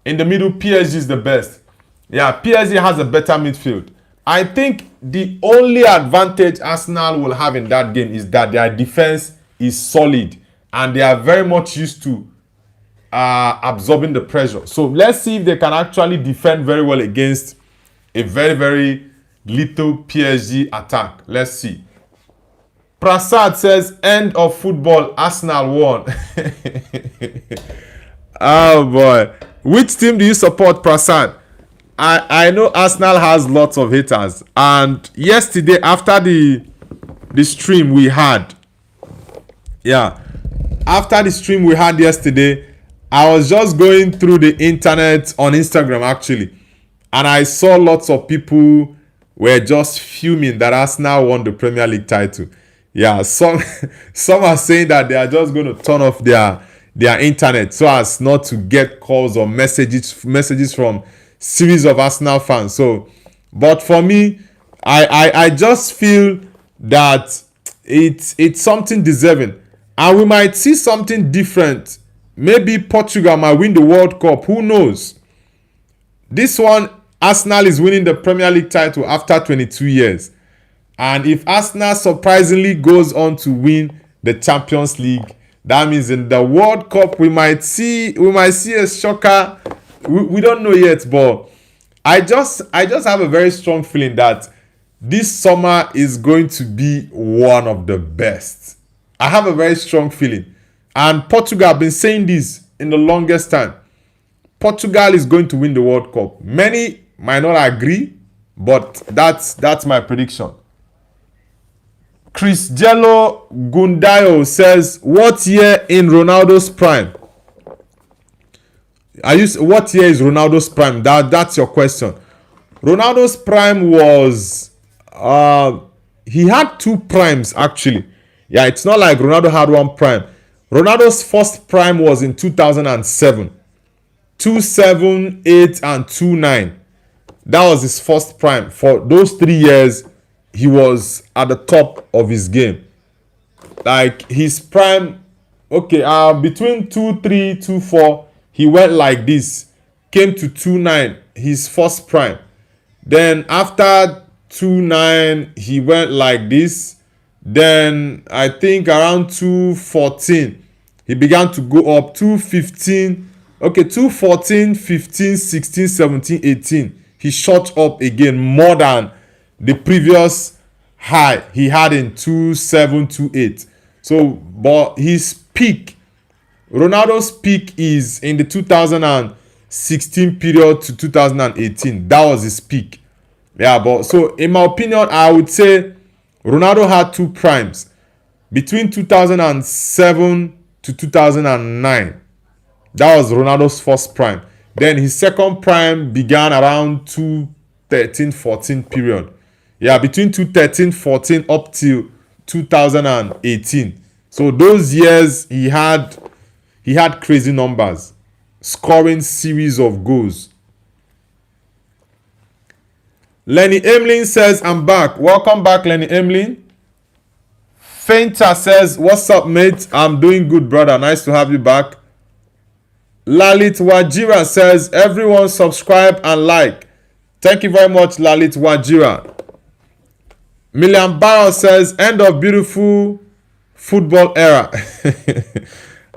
In the middle, PSG is the best. Yeah, PSG has a better midfield. I think the only advantage Arsenal will have in that game is that their defense is solid and they are very much used to absorbing the pressure. So let's see if they can actually defend very well against a very, very little PSG attack. Let's see. Prasad says, end of football, Arsenal won. Oh boy. Which team do you support, Prasad? I know Arsenal has lots of haters. And yesterday, after the stream we had, after the stream we had yesterday, I was just going through the internet on Instagram actually, and I saw lots of people were just fuming that Arsenal won the Premier League title. Yeah, some are saying that they are just going to turn off their internet so as not to get calls or messages from series of Arsenal fans. So, but for me, I just feel that it's something deserving, and we might see something different. Maybe Portugal might win the World Cup. Who knows? This one, Arsenal is winning the Premier League title after 22 years. And if Arsenal surprisingly goes on to win the Champions League, that means in the World Cup we might see a shocker. We don't know yet, but I just have a very strong feeling that this summer is going to be one of the best. I have a very strong feeling. And Portugal have been saying this in the longest time. Portugal is going to win the World Cup. Many might not agree, but that's my prediction. Chris Jello Gundayo says, what year in Ronaldo's prime? What year is Ronaldo's prime? That's your question. Ronaldo's prime was he had two primes actually. Yeah, it's not like Ronaldo had one prime. Ronaldo's first prime was in 2007. 2-7, 8, and 2-9. That was his first prime. For those 3 years, he was at the top of his game. Like his prime, okay, between 2-3, 2-4, he went like this. Came to 2-9, his first prime. Then after 2-9, he went like this. Then I think around 2-14, he began to go up. 2-15, okay, 2-14, 15, 16, 17, 18. He shot up again more than the previous high he had in 2-7, 2-8. So, but his peak, Ronaldo's peak is in the 2016 period to 2018. That was his peak. Yeah, but so in my opinion, I would say Ronaldo had two primes between 2007 to 2009. That was Ronaldo's first prime. Then his second prime began around 2013-14 period. Yeah, between 2013-14 up till 2018. So those years he had crazy numbers, scoring series of goals. Lenny Emlin says, I'm back. Welcome back, Lenny Emlin. Fainter says, what's up, mate? I'm doing good, brother. Nice to have you back. Lalit Wajira says, everyone subscribe and like. Thank you very much, Lalit Wajira. Million Barrow says, end of beautiful football era.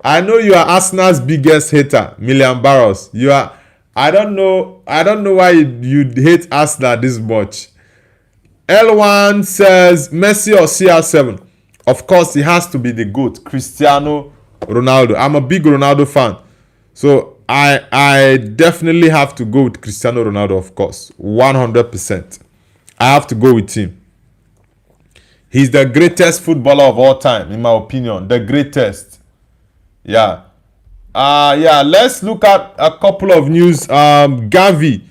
I know you are Arsenal's biggest hater, Million Barrows. You are. I don't know why you hate Arsenal this much. L1 says, Messi or CR7? Of course, he has to be the GOAT, Cristiano Ronaldo. I'm a big Ronaldo fan. So I definitely have to go with Cristiano Ronaldo, of course. 100%. I have to go with him. He's the greatest footballer of all time, in my opinion. The greatest. Yeah. Let's look at a couple of news. Gavi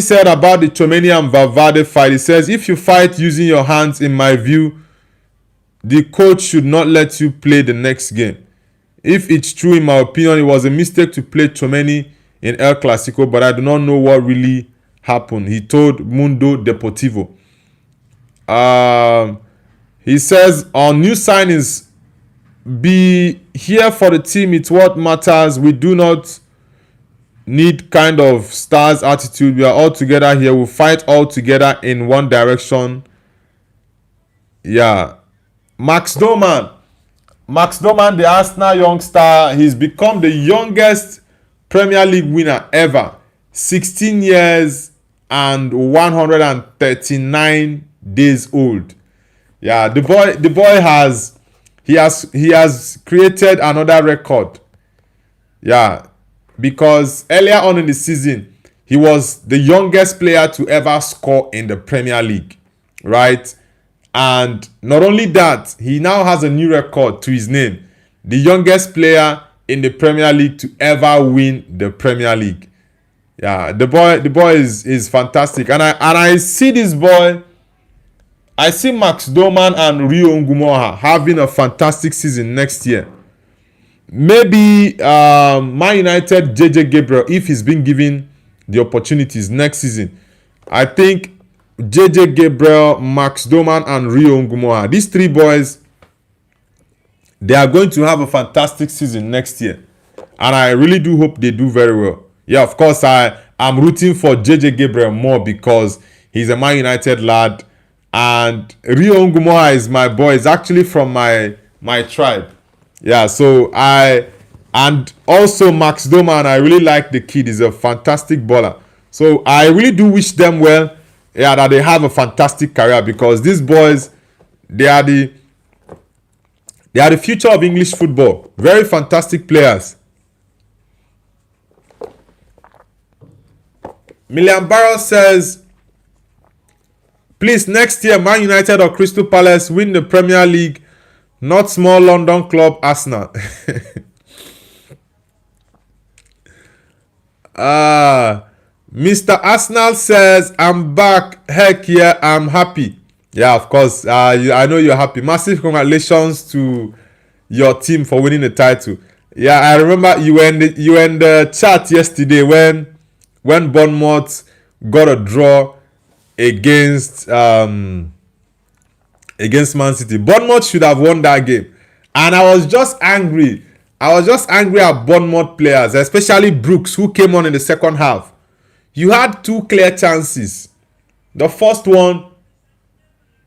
said about the Tchouaméni and Valverde fight. He says, if you fight using your hands, in my view, the coach should not let you play the next game. If it's true, in my opinion, it was a mistake to play Tchouaméni in El Clasico, but I do not know what really happened. He told Mundo Deportivo. He says, on new signings, be here for the team. It's what matters. We do not need kind of stars attitude. We are all together here. We'll fight all together in one direction. Yeah. Max Doman, the Arsenal youngster, he's become the youngest Premier League winner ever. 16 years and 139 days old. Yeah, the boy has created another record. Yeah, because earlier on in the season, he was the youngest player to ever score in the Premier League, right? And not only that, he now has a new record to his name. The youngest player in the Premier League to ever win the Premier League. Yeah, the boy is fantastic. And I see this boy. I see Max Doman and Rio Ngumoha having a fantastic season next year. Maybe Man United, JJ Gabriel, if he's been given the opportunities next season. I think JJ Gabriel, Max Doman, and Rio Ngumoha, these three boys, they are going to have a fantastic season next year. And I really do hope they do very well. Yeah, of course, I'm rooting for JJ Gabriel more because he's a Man United lad. And Rio Ngumoha is my boy. He's actually from my tribe. Yeah, so and also Max Doman, I really like the kid. He's a fantastic baller. So I really do wish them well. Yeah, that they have a fantastic career because these boys, they are the future of English football. Very fantastic players. Million Barrow says, please, next year, Man United or Crystal Palace win the Premier League, not small London club Arsenal. Mr. Arsenal says, I'm back. Heck yeah, I'm happy. Yeah, of course. I know you're happy. Massive congratulations to your team for winning the title. Yeah, I remember you were in the chat yesterday when Bournemouth got a draw against against Man City. Bournemouth should have won that game. And I was just angry. I was just angry at Bournemouth players, especially Brooks, who came on in the second half. You had two clear chances. The first one,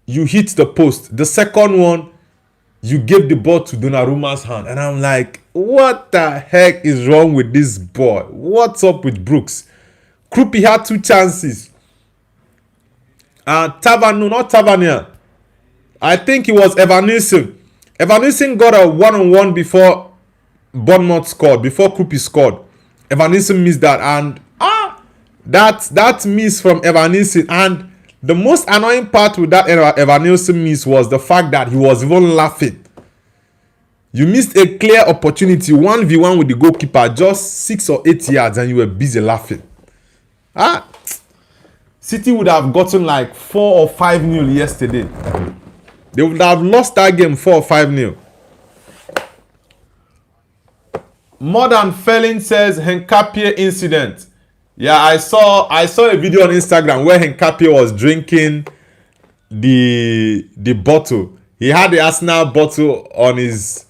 you hit the post. The second one, you gave the ball to Donnarumma's hand. And I'm like, what the heck is wrong with this boy? What's up with Brooks? Krupi had two chances. Not Tavernier. I think it was Evan Nielsen. Evan Nielsen got a one-on-one before Bournemouth scored, before Krupi scored. Evan Nielsen missed that, and that miss from Evan Nielsen. And the most annoying part with that Evan Nielsen miss was the fact that he was even laughing. You missed a clear opportunity, 1v1 with the goalkeeper, just 6 or 8 yards, and you were busy laughing. City would have gotten like 4 or 5-0 yesterday. They would have lost that game 4 or 5-0. Modern Felling says Hincapie incident. Yeah, I saw a video on Instagram where Hincapie was drinking the bottle. He had the Arsenal bottle on his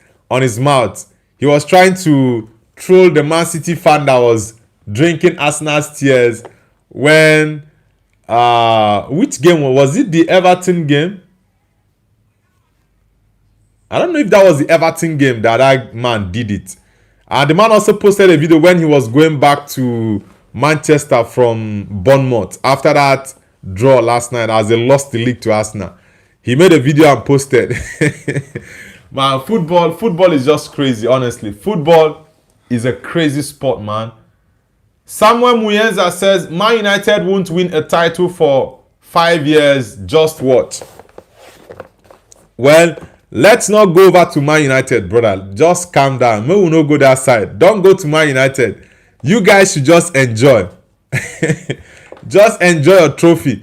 mouth. He was trying to troll the Man City fan that was drinking Arsenal's tears when which game was it? The Everton game? I don't know if that was the Everton game that man did it. And the man also posted a video when he was going back to Manchester from Bournemouth after that draw last night as they lost the league to Arsenal. He made a video and posted. Man, football is just crazy, honestly. Football is a crazy sport, man. Samuel Muyenza says, Man United won't win a title for 5 years. Just watch. Well, let's not go over to Man United, brother. Just calm down. We will not go that side. Don't go to Man United. You guys should just enjoy. Just enjoy your trophy.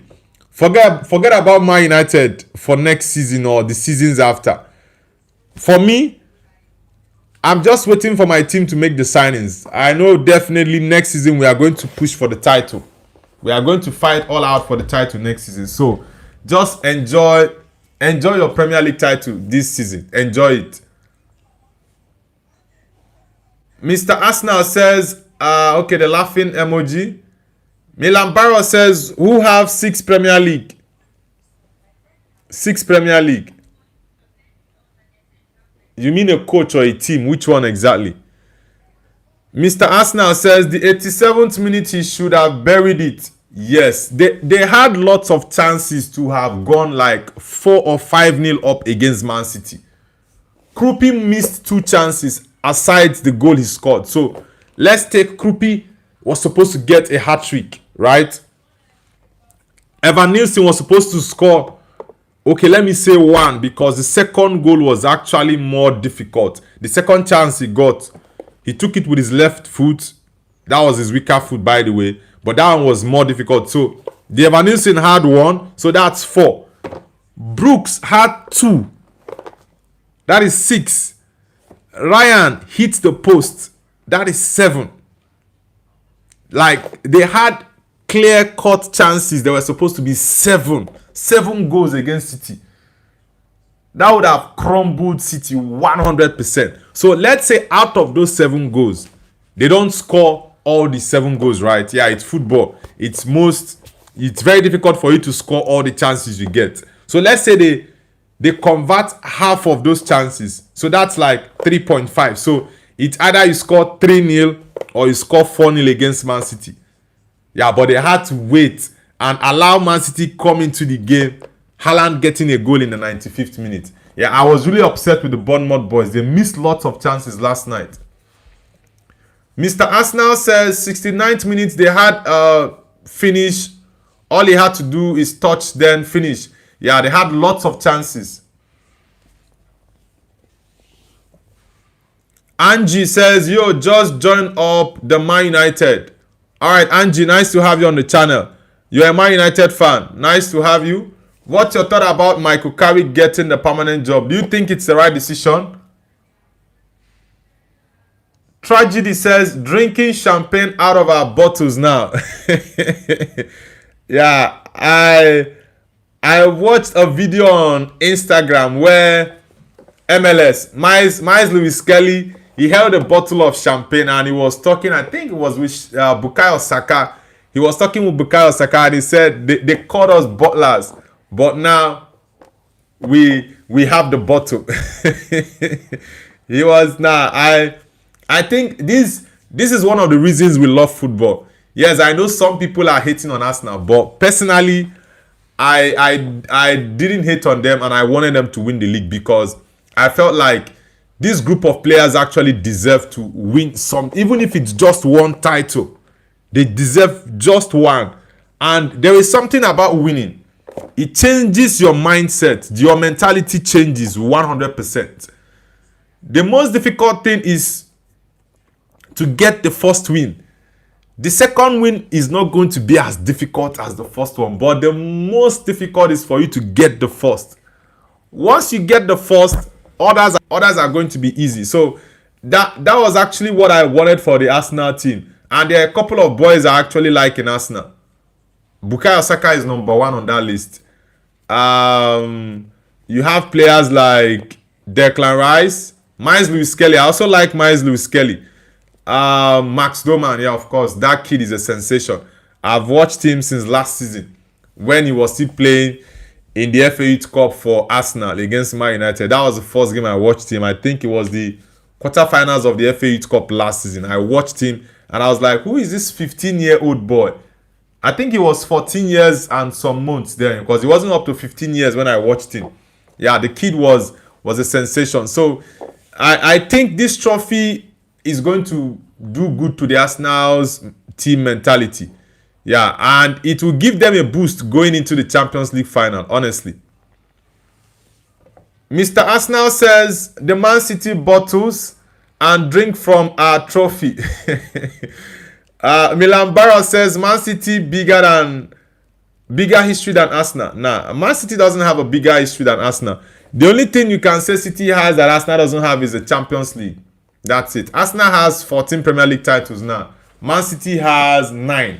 Forget about Man United for next season or the seasons after. For me, I'm just waiting for my team to make the signings. I know definitely next season we are going to push for the title. We are going to fight all out for the title next season. So just enjoy your Premier League title this season. Enjoy it. Mr. Arsenal says, okay, the laughing emoji. Milan Barrow says, who have 6 Premier League? 6 Premier League. You mean a coach or a team? Which one exactly? Mr. Arsenal says, the 87th minute he should have buried it. Yes, they had lots of chances to have gone like 4 or 5-0 up against Man City. Krupi missed 2 chances aside the goal he scored. So let's take Krupi was supposed to get a hat-trick, right? Evan Nielsen was supposed to score, okay, let me say 1, because the second goal was actually more difficult. The second chance he got, he took it with his left foot. That was his weaker foot, by the way. But that one was more difficult. So, the Evan Nielsen had 1. So, that's 4. Brooks had 2. That is 6. Ryan hit the post. That is 7. Like, they had clear-cut chances. There were supposed to be 7. 7 goals against City. That would have crumbled City 100%. So, let's say out of those 7 goals, they don't score all the 7 goals, right? Yeah, it's football. It's very difficult for you to score all the chances you get. So let's say they convert half of those chances. So that's like 3.5. So it's either you score 3-0 or you score 4-0 against Man City. Yeah, but they had to wait and allow Man City come into the game. Haaland getting a goal in the 95th minute. Yeah, I was really upset with the Bournemouth boys. They missed lots of chances last night. Mr. Arsenal says 69th minute they had finish. All he had to do is touch, then finish. Yeah, they had lots of chances. Angie says, yo, just join up the Man United. Alright, Angie, nice to have you on the channel. You're a Man United fan. Nice to have you. What's your thought about Michael Carrick getting the permanent job? Do you think it's the right decision? Tragedy says, drinking champagne out of our bottles now. Yeah, I watched a video on Instagram where Miles Lewis Kelly, he held a bottle of champagne and he was talking, I think it was with Bukayo Saka. He was talking with Bukayo Saka and he said, they called us bottlers, but now we have the bottle. He was I think this is one of the reasons we love football. Yes, I know some people are hating on Arsenal, but personally, I didn't hate on them and I wanted them to win the league because I felt like this group of players actually deserve to win some, even if it's just one title. They deserve just one. And there is something about winning. It changes your mindset. Your mentality changes 100%. The most difficult thing is to get the first win. The second win is not going to be as difficult as the first one, but the most difficult is for you to get the first. Once you get the first, others are going to be easy. So that was actually what I wanted for the Arsenal team. And there are a couple of boys I actually like in Arsenal. Bukayo Saka is number 1 on that list. You have players like Declan Rice, Miles Lewis Kelly. I also like Miles Lewis Kelly. Max Doman, yeah, of course. That kid is a sensation. I've watched him since last season when he was still playing in the FA Youth Cup for Arsenal against Man United. That was the first game I watched him. I think it was the quarterfinals of the FA Youth Cup last season. I watched him and I was like, who is this 15-year-old boy? I think he was 14 years and some months then because he wasn't up to 15 years when I watched him. Yeah, the kid was a sensation. So I think this trophy is going to do good to the Arsenal's team mentality. Yeah, and it will give them a boost going into the Champions League final, honestly. Mr. Arsenal says, the Man City bottles and drink from our trophy. Milan Barros says, Man City bigger history than Arsenal. Nah, Man City doesn't have a bigger history than Arsenal. The only thing you can say City has that Arsenal doesn't have is the Champions League. That's it. Arsenal has 14 Premier League titles now. Man City has 9.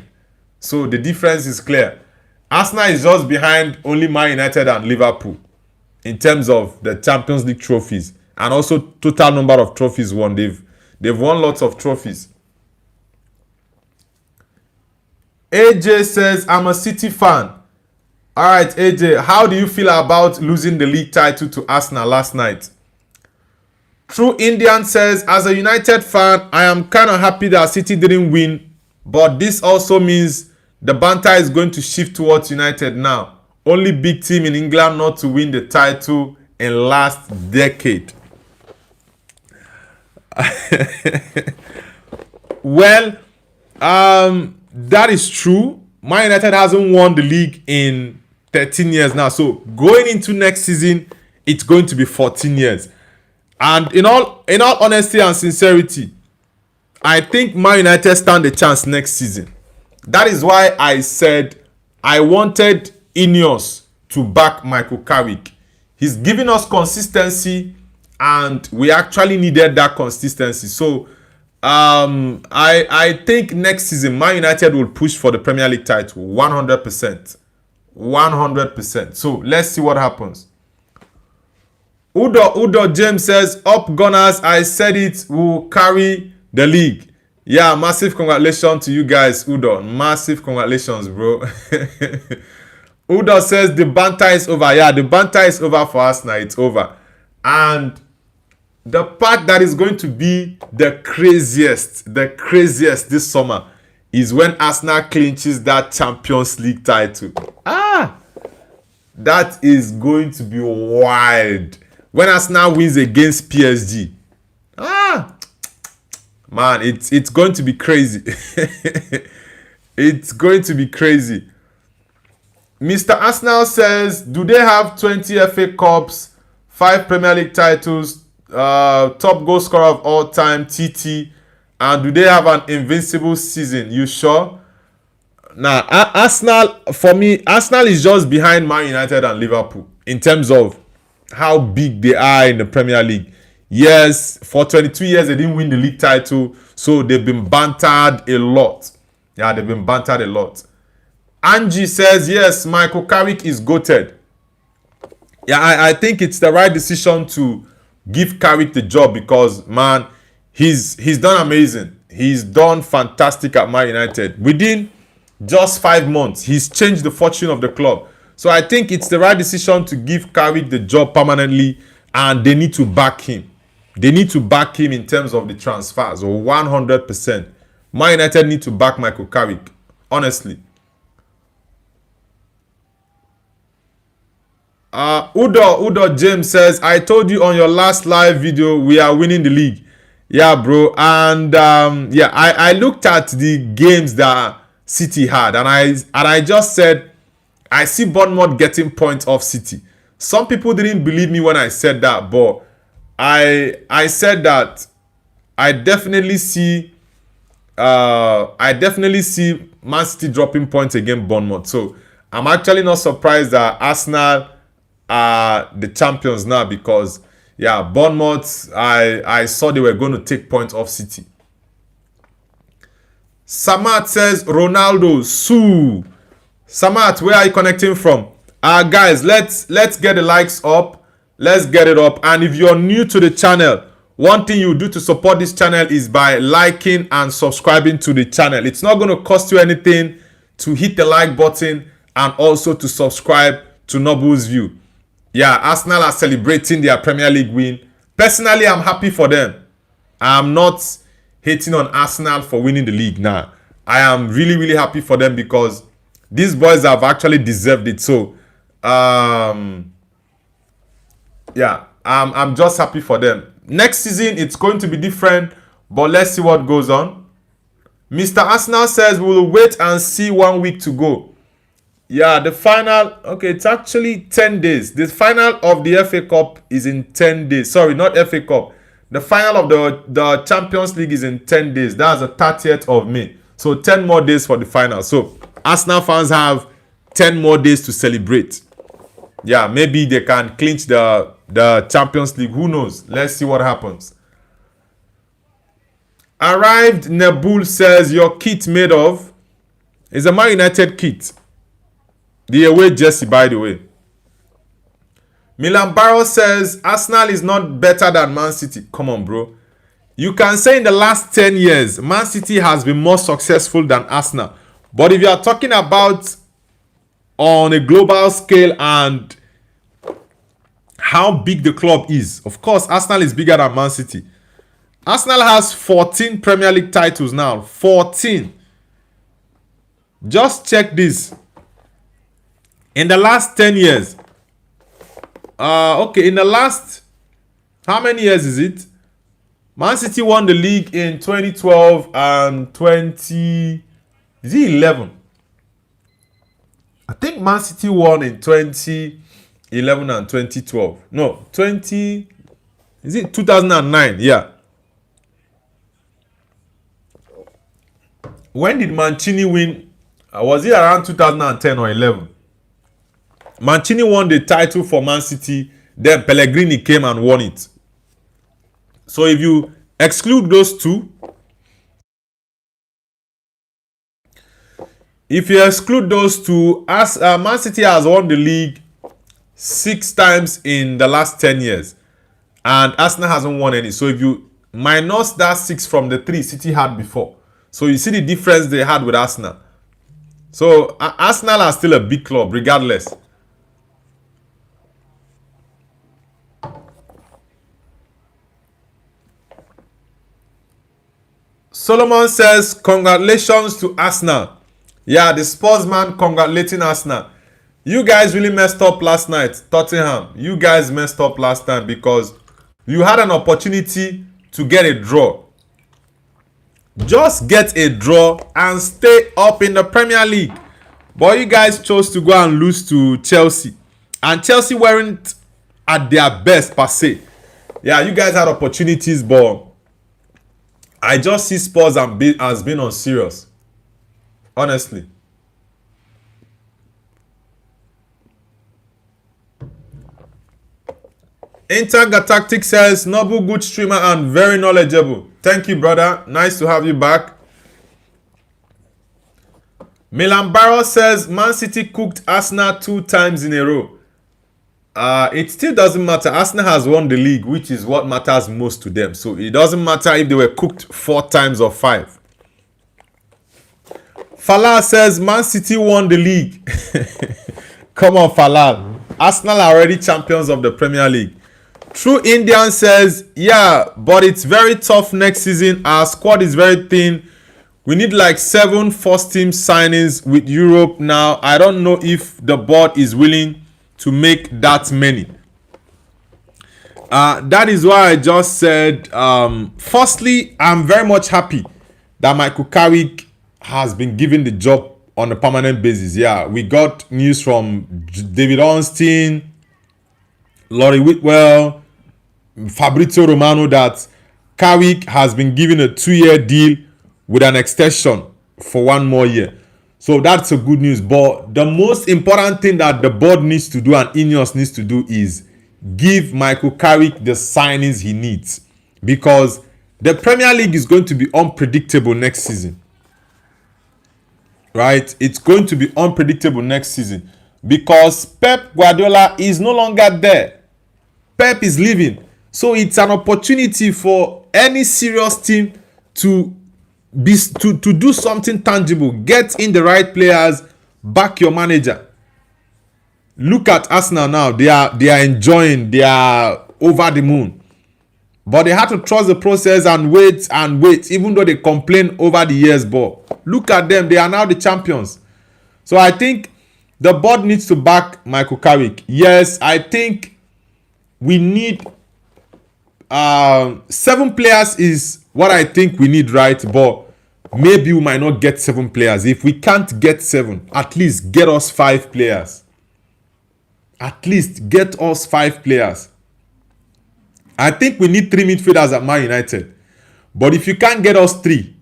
So the difference is clear. Arsenal is just behind only Man United and Liverpool in terms of the Champions League trophies and also total number of trophies won. They've won lots of trophies. AJ says, I'm a City fan. All right, AJ, how do you feel about losing the league title to Arsenal last night? True Indian says, as a United fan, I am kind of happy that City didn't win, but this also means the banter is going to shift towards United now. Only big team in England not to win the title in last decade. Well, that is true. Man United hasn't won the league in 13 years now. So going into next season, it's going to be 14 years. And in all honesty and sincerity, I think Man United stand a chance next season. That is why I said I wanted Ineos to back Michael Carrick. He's giving us consistency and we actually needed that consistency. So I think next season Man United will push for the Premier League title 100%. 100%. So let's see what happens. Udo James says, up Gunners, I said it, will carry the league. Yeah, massive congratulations to you guys, Udo. Massive congratulations, bro. Udo says the banter is over. Yeah, the banter is over for us now. It's over. And the part that is going to be the craziest this summer is when Arsenal clinches that Champions League title. That is going to be wild. When Arsenal wins against PSG. Man, it's going to be crazy. It's going to be crazy. Mr. Arsenal says, do they have 20 FA Cups, 5 Premier League titles, top goal scorer of all time, TT, and do they have an invincible season? You sure? Nah, Arsenal, for me, Arsenal is just behind Man United and Liverpool in terms of how big they are in the Premier League. Yes, for 22 years they didn't win the league title, so they've been bantered a lot. Yeah, they've been bantered a lot. Angie says, yes, Michael Carrick is goated. Yeah, I think it's the right decision to give Carrick the job because, man, he's done amazing. He's done fantastic at Man United. Within just 5 months, he's changed the fortune of the club. So I think it's the right decision to give Carrick the job permanently, and they need to back him. They need to back him in terms of the transfers, or 100%. Man United need to back Michael Carrick, honestly. Udo James says, I told you on your last live video we are winning the league. Yeah, bro. And yeah, I looked at the games that City had, and I just said I see Bournemouth getting points off City. Some people didn't believe me when I said that, but I said that I definitely see Man City dropping points against Bournemouth. So I'm actually not surprised that Arsenal are the champions now, because yeah, Bournemouth, I saw they were going to take points off City. Samat says Ronaldo Sue. Samat, where are you connecting from? Guys, let's get the likes up. Let's get it up. And if you're new to the channel, one thing you do to support this channel is by liking and subscribing to the channel. It's not going to cost you anything to hit the like button and also to subscribe to Noble's View. Yeah, Arsenal are celebrating their Premier League win. Personally, I'm happy for them. I'm not hating on Arsenal for winning the league now. I am really, really happy for them because these boys have actually deserved it. So, yeah, I'm just happy for them. Next season, it's going to be different, but let's see what goes on. Mr. Arsenal says we'll wait and see 1 week to go. Yeah, the final, okay, it's actually 10 days. The final of the FA Cup is in 10 days. Sorry, not FA Cup. The final of the Champions League is in 10 days. That's the 30th of May. So 10 more days for the final. So Arsenal fans have 10 more days to celebrate. Yeah, maybe they can clinch the Champions League. Who knows? Let's see what happens. Arrived Nebul says your kit made of is a Man United kit. The away jersey, by the way. Milan Barros says Arsenal is not better than Man City. Come on, bro. You can say in the last 10 years, Man City has been more successful than Arsenal. But if you are talking about on a global scale and how big the club is, of course, Arsenal is bigger than Man City. Arsenal has 14 Premier League titles now. 14. Just check this. In the last 10 years, okay, in the last, how many years is it? Man City won the league in 2012 and 2011. I think Man City won in 2011 and 2012. No, is it 2009? Yeah. When did Mancini win? Was it around 2010 or 11? Mancini won the title for Man City, then Pellegrini came and won it. So if you exclude those two, Man City has won the league 6 times in the last 10 years. And Arsenal hasn't won any. So if you minus that 6 from the 3 City had before, so you see the difference they had with Arsenal. So Arsenal are still a big club regardless. Solomon says, congratulations to Arsenal. Yeah, the Spurs man congratulating Arsenal. You guys really messed up last night, Tottenham. You guys messed up last time because you had an opportunity to get a draw. Just get a draw and stay up in the Premier League. But you guys chose to go and lose to Chelsea. And Chelsea weren't at their best per se. Yeah, you guys had opportunities, but I just see Spurs as being unserious. Honestly. Intergalactic says, Noble, good streamer and very knowledgeable. Thank you, brother. Nice to have you back. Milan Barros says, Man City cooked Arsenal 2 times in a row. It still doesn't matter. Arsenal has won the league, which is what matters most to them. So it doesn't matter if they were cooked 4 times or 5. Falal says, Man City won the league. Come on, Falal. Arsenal are already champions of the Premier League. True Indian says, yeah, but it's very tough next season. Our squad is very thin. We need like 7 first-team signings with Europe now. I don't know if the board is willing to make that many. That is why I just said, firstly, I'm very much happy that Michael Carrick has been given the job on a permanent basis. Yeah, we got news from David Ornstein, Laurie Whitwell, Fabrizio Romano that Carrick has been given a 2-year deal with an extension for 1 more year. So that's a good news. But the most important thing that the board needs to do and Ineos needs to do is give Michael Carrick the signings he needs. Because the Premier League is going to be unpredictable next season. Right? It's going to be unpredictable next season. Because Pep Guardiola is no longer there. Pep is leaving. So it's an opportunity for any serious team to do something tangible. Get in the right players, back your manager. Look at Arsenal now. They are enjoying. They are over the moon. But they had to trust the process and wait, even though they complain over the years. But look at them. They are now the champions. So I think the board needs to back Michael Carrick. Yes, I think we need 7 players is what I think we need, right? But maybe we might not get 7 players. If we can't get 7, at least get us 5 players. At least get us 5 players. I think we need 3 midfielders at Man United. But if you can't get us 3,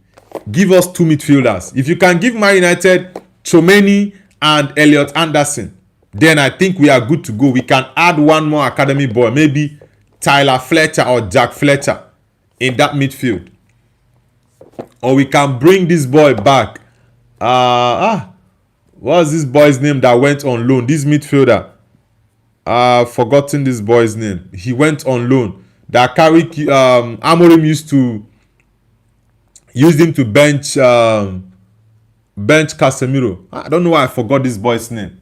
give us 2 midfielders. If you can give Man United Chomeni and Elliot Anderson, then I think we are good to go. We can add 1 more academy boy, maybe Tyler Fletcher or Jack Fletcher in that midfield. Or we can bring this boy back. What's this boy's name that went on loan? This midfielder. Forgotten this boy's name. He went on loan. That Carrick, Amorim used him to bench Casemiro. I don't know why I forgot this boy's name.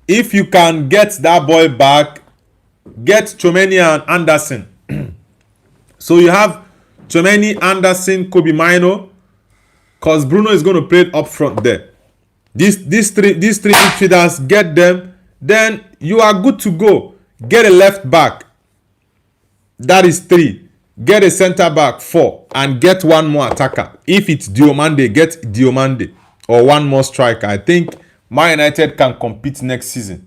If you can get that boy back, get Chomeni and Anderson. So you have Chomeni, Anderson, Kobe Mino, because Bruno is going to play up front there. These three midfielders, get them, then you are good to go. Get a left back. That is 3. Get a center back, 4, and get 1 more attacker. If it's Diomande, get Diomande or 1 more striker. I think Man United can compete next season.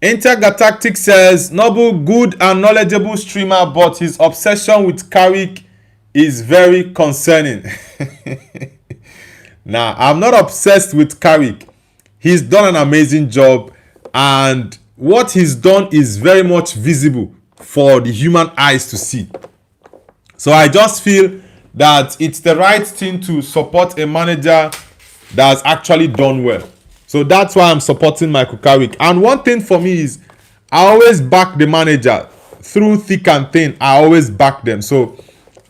Intergalactic says, Noble, good and knowledgeable streamer, but his obsession with Carrick is very concerning. Now, I'm not obsessed with Carrick. He's done an amazing job, and what he's done is very much visible for the human eyes to see. So I just feel that it's the right thing to support a manager that's actually done well. So that's why I'm supporting Michael Carrick. And one thing for me is I always back the manager. Through thick and thin, I always back them. So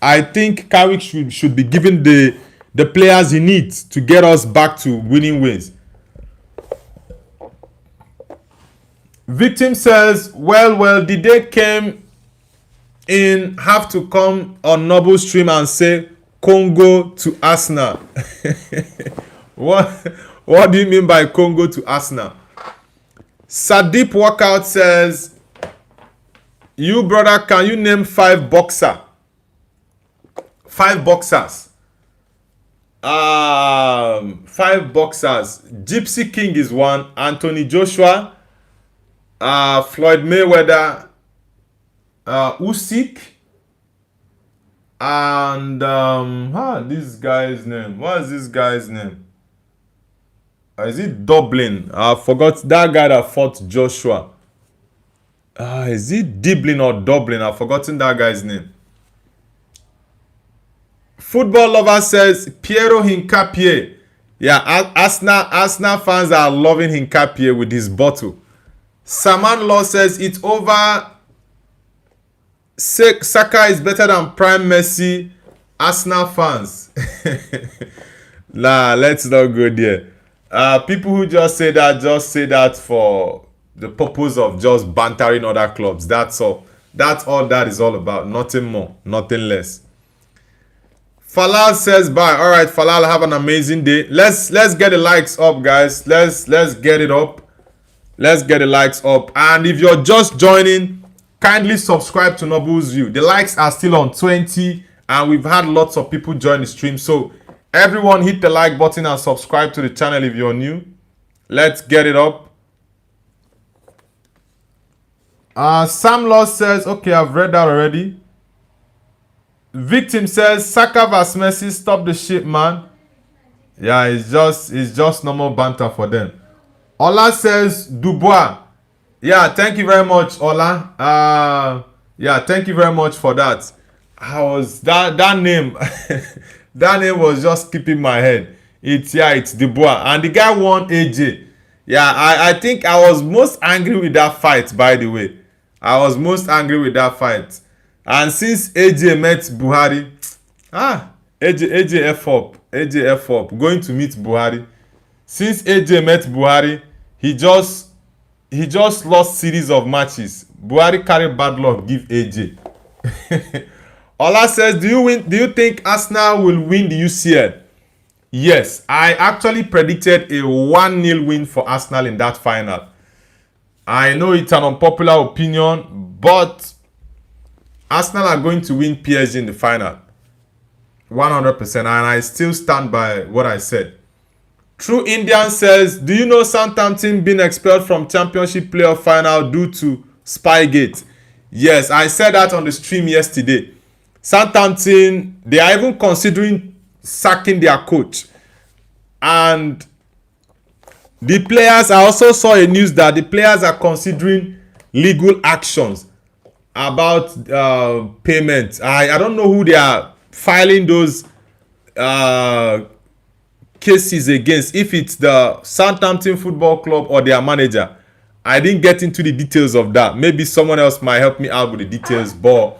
I think Carrick should be given the players he needs to get us back to winning ways. Victim says, well, did they came in have to come on Noble stream and say Congo to Arsenal? What do you mean by Congo to Arsenal? Sadip Workout says, you brother, can you name 5 boxers? 5 boxers. 5 boxers. Gypsy King is 1. Anthony Joshua. Floyd Mayweather. Usyk. And this guy's name. What is this guy's name? Is it Dublin? I forgot that guy that fought Joshua. Is it Dublin or Dublin? I've forgotten that guy's name. Football lover says Piero Hincapié. Yeah, Arsenal fans are loving Hincapié with his bottle. Saman Law says it's over. Saka is better than Prime Messi. Arsenal fans. Nah, let's not go there. People who just say that for the purpose of just bantering other clubs. That's all. That's all that is all about. Nothing more, nothing less. Falal says bye. All right, Falal, have an amazing day. Let's get the likes up, guys. Let's get it up. Let's get the likes up. And if you're just joining, kindly subscribe to Noble's View. The likes are still on 20, and we've had lots of people join the stream. So everyone hit the like button and subscribe to the channel if you're new. Let's get it up. Sam Law says, okay, I've read that already. Victim says, Saka vs Messi, stop the shit, man. Yeah, it's just normal banter for them. Ola says, Dubois. Yeah, thank you very much, Ola. Yeah, thank you very much for that. That name that name was just keeping my head. It's Dubois. And the guy won AJ. Yeah, I think I was most angry with that fight, by the way. I was most angry with that fight. And since AJ met Buhari, AJ F up, going to meet Buhari. Since AJ met Buhari, he just lost series of matches. Buhari carried bad luck, give AJ. Ola says, do you think Arsenal will win the UCL? Yes, I actually predicted a 1-0 win for Arsenal in that final. I know it's an unpopular opinion, but Arsenal are going to win PSG in the final. 100%, and I still stand by what I said. True Indian says, do you know Southampton being expelled from Championship playoff final due to Spygate? Yes, I said that on the stream yesterday. Southampton, they are even considering sacking their coach. And the players, I also saw a news that the players are considering legal actions about payment. I don't know who they are filing those cases against, if it's the Southampton Football Club or their manager. I didn't get into the details of that. Maybe someone else might help me out with the details, but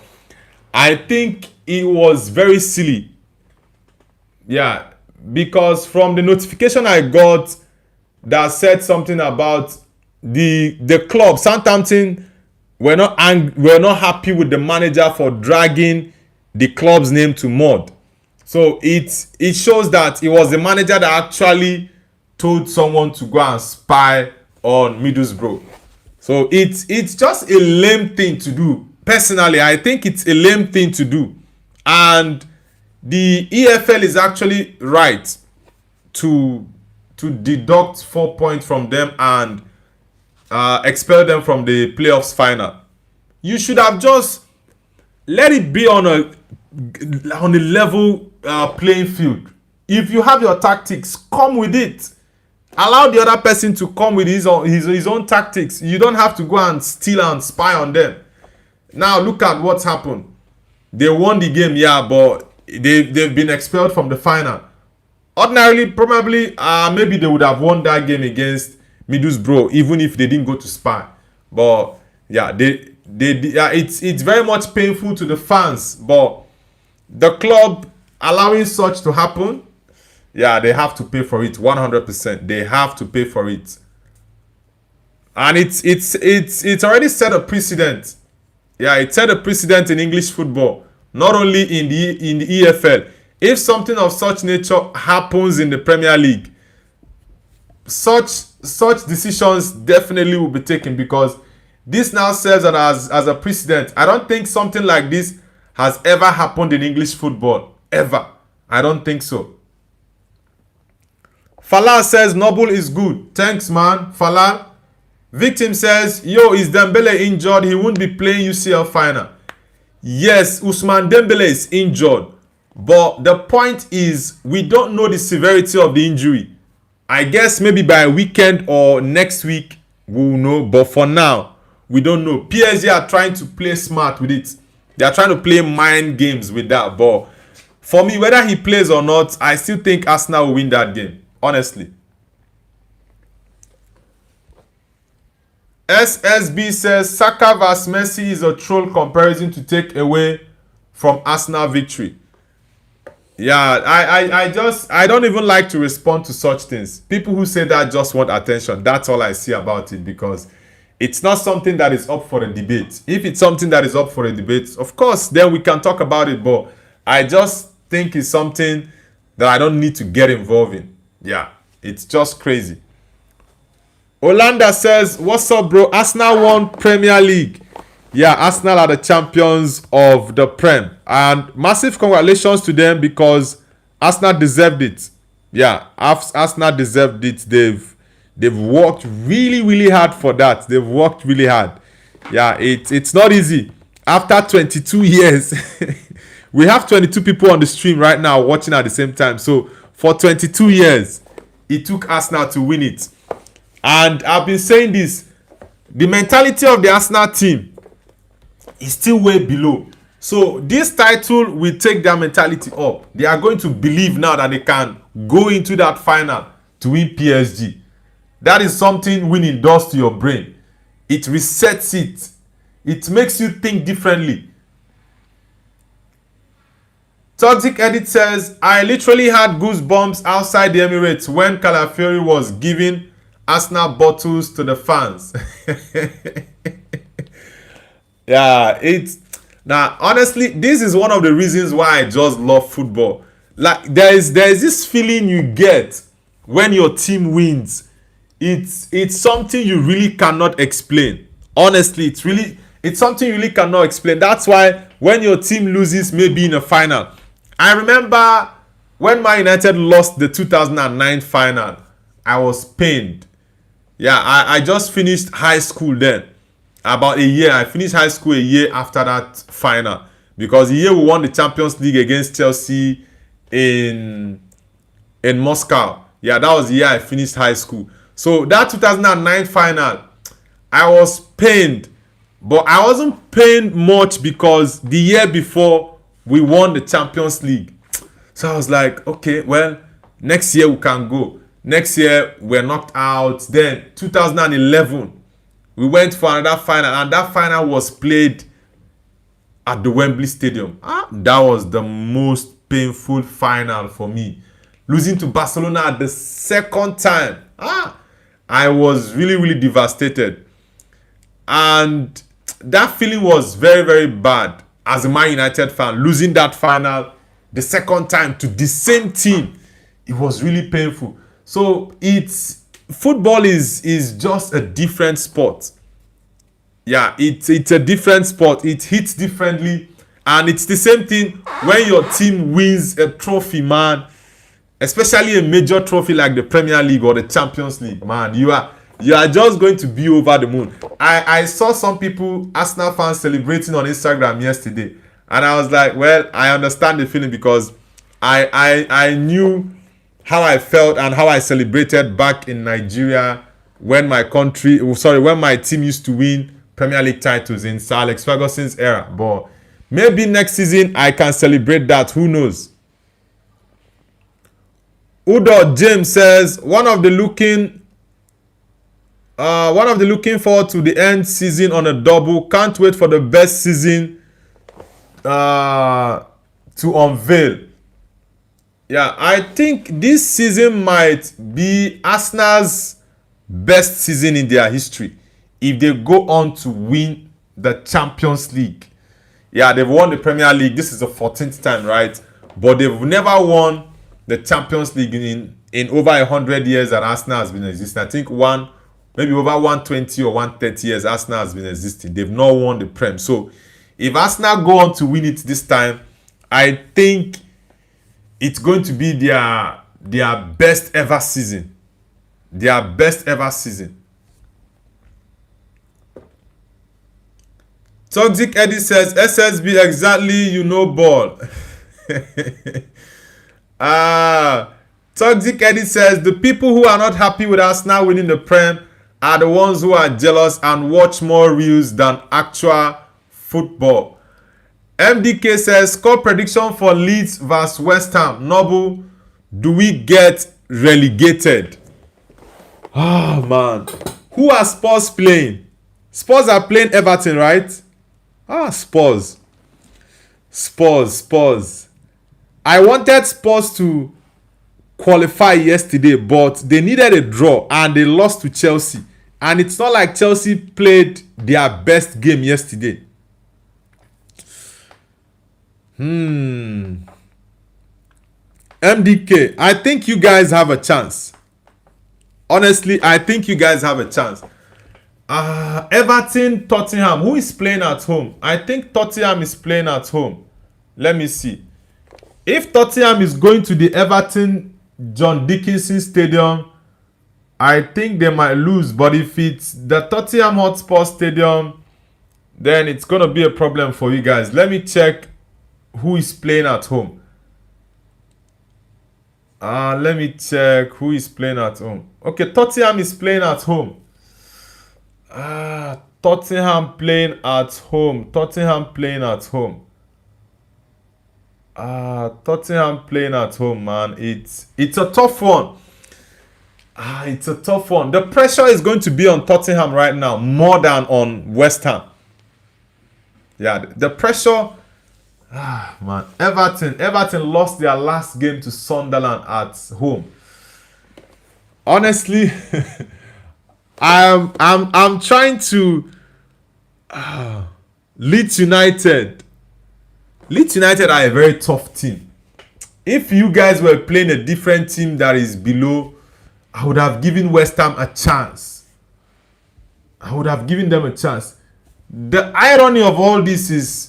I think it was very silly. Yeah, because from the notification I got that said something about the club, Southampton were not happy with the manager for dragging the club's name to mud. So it shows that it was the manager that actually told someone to go and spy on Middlesbrough. So it's just a lame thing to do. Personally, I think it's a lame thing to do. And the EFL is actually right to deduct 4 points from them and expel them from the playoffs final. You should have just let it be on a level playing field. If you have your tactics, come with it. Allow the other person to come with his own tactics. You don't have to go and steal and spy on them. Now look at what's happened. They won the game, yeah, but they've been expelled from the final. Ordinarily, probably, maybe they would have won that game against Middlesbrough, even if they didn't go to spy. But yeah, it's very much painful to the fans. But the club allowing such to happen, yeah, they have to pay for it 100%. They have to pay for it, and it's already set a precedent. Yeah, it set a precedent in English football, not only in the EFL. If something of such nature happens in the Premier League, such decisions definitely will be taken, because this now serves as a precedent. I don't think something like this has ever happened in English football. Ever. I don't think so. Falal says Noble is good. Thanks, man. Falal. Victim says, yo, is Dembele injured? He won't be playing UCL final. Yes, Ousmane Dembele is injured. But the point is, we don't know the severity of the injury. I guess maybe by weekend or next week we'll know. But for now, we don't know. PSG are trying to play smart with it. They are trying to play mind games with that. But for me, whether he plays or not, I still think Arsenal will win that game. Honestly. SSB says Saka vs Messi is a troll comparison to take away from Arsenal victory. Yeah, I don't even like to respond to such things. People who say that just want attention. That's all I see about it, because it's not something that is up for a debate. If it's something that is up for a debate, of course, then we can talk about it. But I just think it's something that I don't need to get involved in. Yeah, it's just crazy. Olanda says, what's up, bro? Arsenal won Premier League. Yeah, Arsenal are the champions of the Prem. And massive congratulations to them, because Arsenal deserved it. Yeah, Arsenal deserved it. They've worked really, really hard for that. They've worked really hard. Yeah, it's not easy. After 22 years, we have 22 people on the stream right now watching at the same time. So for 22 years, it took Arsenal to win it. And I've been saying this, the mentality of the Arsenal team is still way below. So this title will take their mentality up. They are going to believe now that they can go into that final to win PSG. That is something winning does to your brain. It resets it. It makes you think differently. Toxic Edit says, I literally had goosebumps outside the Emirates when Calafiori was giving Arsenal bottles to the fans. Yeah, it's now honestly, this is one of the reasons why I just love football. Like there is this feeling you get when your team wins. It's something you really cannot explain. Honestly, it's something you really cannot explain. That's why when your team loses, maybe in a final. I remember when Man United lost the 2009 final, I was pained. Yeah, I just finished high school then. About a year. I finished high school a year after that final. Because the year we won the Champions League against Chelsea in Moscow. Yeah, that was the year I finished high school. So that 2009 final, I was pained. But I wasn't pained much because the year before we won the Champions League. So I was like, okay, well, next year we can go. Next year, we're knocked out. Then, 2011, we went for another final. And that final was played at the Wembley Stadium. That was the most painful final for me. Losing to Barcelona at the second time. I was really, really devastated. And that feeling was very, very bad as a Man United fan. Losing that final the second time to the same team. It was really painful. So football is just a different sport. Yeah, it's a different sport. It hits differently, and it's the same thing when your team wins a trophy, man. Especially a major trophy like the Premier League or the Champions League, man. You are just going to be over the moon. I saw some people, Arsenal fans, celebrating on Instagram yesterday, and I was like, well, I understand the feeling, because I knew how I felt and how I celebrated back in Nigeria when my team used to win Premier League titles in Sir Alex Ferguson's era. But maybe next season I can celebrate that. Who knows? Udo James says, one of the looking forward to the end season on a double. Can't wait for the best season to unveil. Yeah, I think this season might be Arsenal's best season in their history if they go on to win the Champions League. Yeah, they've won the Premier League. This is the 14th time, right? But they've never won the Champions League in over 100 years that Arsenal has been existing. I think maybe over 120 or 130 years Arsenal has been existing. They've not won the Prem. So if Arsenal go on to win it this time, I think it's going to be their best ever season. Their best ever season. Toxic Eddie says, SSB exactly, you know ball. Toxic Eddie says the people who are not happy with us now winning the Prem are the ones who are jealous and watch more reels than actual football. MDK says score prediction for Leeds vs West Ham. Noble, do we get relegated? Oh man, who are Spurs playing? Spurs are playing Everton, right? Spurs. I wanted Spurs to qualify yesterday, but they needed a draw and they lost to Chelsea. And it's not like Chelsea played their best game yesterday. MDK, I think you guys have a chance. Honestly, I think you guys have a chance. Everton, Tottenham. Who is playing at home? I think Tottenham is playing at home. Let me see. If Tottenham is going to the Everton John Dickinson Stadium, I think they might lose. But if it's the Tottenham Hotspur Stadium, then it's going to be a problem for you guys. Let me check who is playing at home. Let me check who is playing at home. Okay, Tottenham is playing at home. Tottenham playing at home. Tottenham playing at home, man. It's a tough one. It's a tough one. The pressure is going to be on Tottenham right now more than on West Ham. Yeah, the pressure. Man, Everton lost their last game to Sunderland at home. Honestly, I'm trying to Leeds United. Leeds United are a very tough team. If you guys were playing a different team that is below, I would have given West Ham a chance. I would have given them a chance. The irony of all this is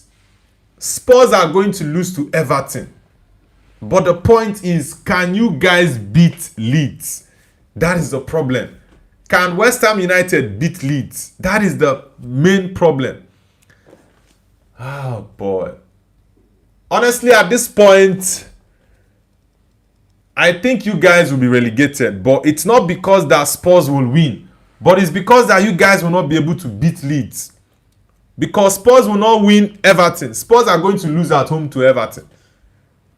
Spurs are going to lose to Everton. But the point is, can you guys beat Leeds? That is the problem. Can West Ham United beat Leeds? That is the main problem. Oh boy. Honestly, at this point, I think you guys will be relegated. But it's not because that Spurs will win. But it's because that you guys will not be able to beat Leeds. Because Spurs will not win Everton. Spurs are going to lose at home to Everton.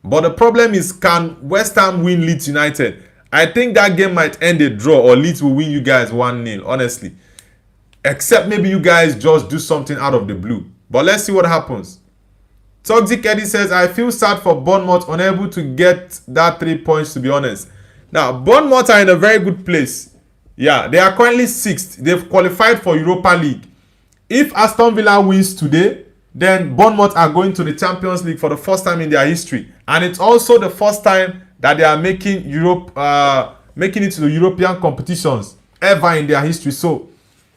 But the problem is, can West Ham win Leeds United? I think that game might end a draw, or Leeds will win you guys 1-0, honestly. Except maybe you guys just do something out of the blue. But let's see what happens. Toxic Eddie says, I feel sad for Bournemouth, unable to get that 3 points, to be honest. Now, Bournemouth are in a very good place. Yeah, they are currently 6th. They've qualified for Europa League. If Aston Villa wins today, then Bournemouth are going to the Champions League for the first time in their history. And it's also the first time that they are making it to the European competitions ever in their history. So,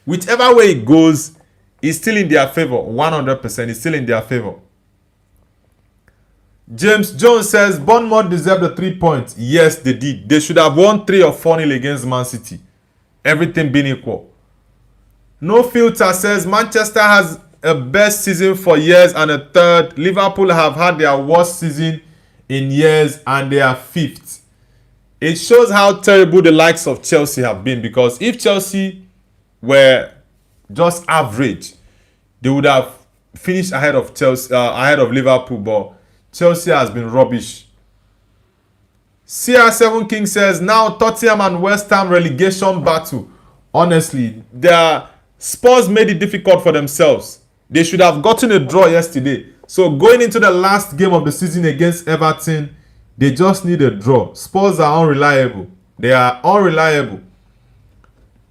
whichever way it goes, it's still in their favor. 100%, it's still in their favor. James Jones says, Bournemouth deserved the 3 points. Yes, they did. They should have won 3 or 4-0 against Man City. Everything being equal. No Filter says, Manchester has a best season for years and a third. Liverpool have had their worst season in years and they are 5th. It shows how terrible the likes of Chelsea have been, because if Chelsea were just average, they would have finished ahead of Liverpool, but Chelsea has been rubbish. CR7 King says, now Tottenham and West Ham relegation battle. Honestly, their Spurs made it difficult for themselves. They should have gotten a draw yesterday. So going into the last game of the season against Everton, they just need a draw. Spurs are unreliable. They are unreliable.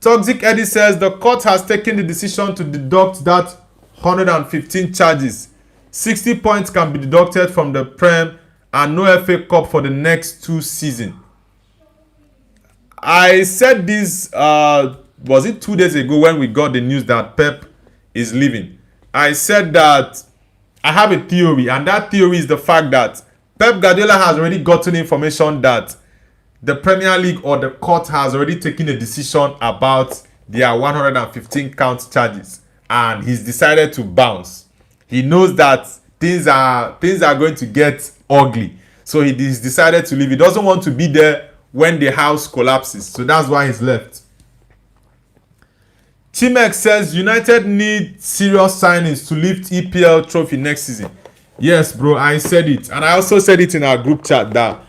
Toxic Eddie says the court has taken the decision to deduct that 115 charges. 60 points can be deducted from the Prem and no FA Cup for the next 2 seasons. I said this, was it 2 days ago when we got the news that Pep is leaving? I said that I have a theory, and that theory is the fact that Pep Guardiola has already gotten information that the Premier League or the court has already taken a decision about their 115 count charges, and he's decided to bounce. He knows that things are going to get ugly, so he's decided to leave. He doesn't want to be there when the house collapses. So that's why he's left. Timex says United need serious signings to lift EPL trophy next season. Yes, bro, I said it. And I also said it in our group chat that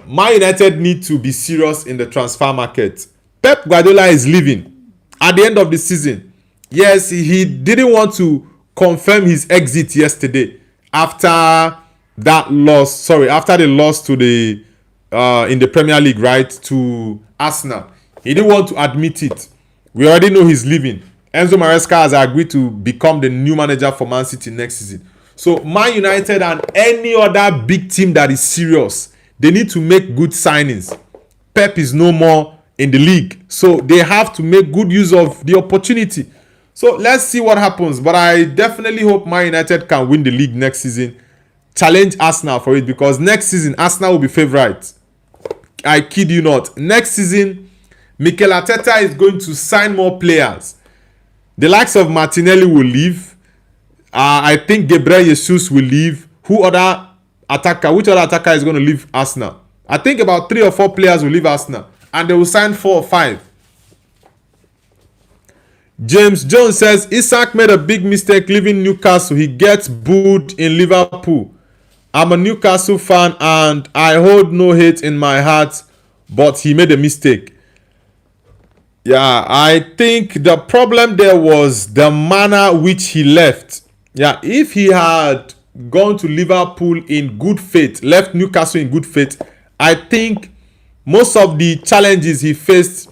Man United need to be serious in the transfer market. Pep Guardiola is leaving at the end of the season. Yes, he didn't want to confirm his exit yesterday after that loss. Sorry, after the loss to the in the Premier League, right, to Arsenal. He didn't want to admit it. We already know he's leaving. Enzo Maresca has agreed to become the new manager for Man City next season. So Man United and any other big team that is serious, they need to make good signings. Pep is no more in the league, so they have to make good use of the opportunity. So let's see what happens. But I definitely hope Man United can win the league next season. Challenge Arsenal for it, because next season Arsenal will be favourites. I kid you not. Next season, Mikel Arteta is going to sign more players. The likes of Martinelli will leave. I think Gabriel Jesus will leave. Which other attacker is going to leave Arsenal? I think about 3 or 4 players will leave Arsenal. And they will sign 4 or 5. James Jones says Isak made a big mistake leaving Newcastle. He gets booed in Liverpool. I'm a Newcastle fan and I hold no hate in my heart, but he made a mistake. Yeah, I think the problem there was the manner which he left. Yeah, if he had gone to Liverpool in good faith, left Newcastle in good faith, I think most of the challenges he faced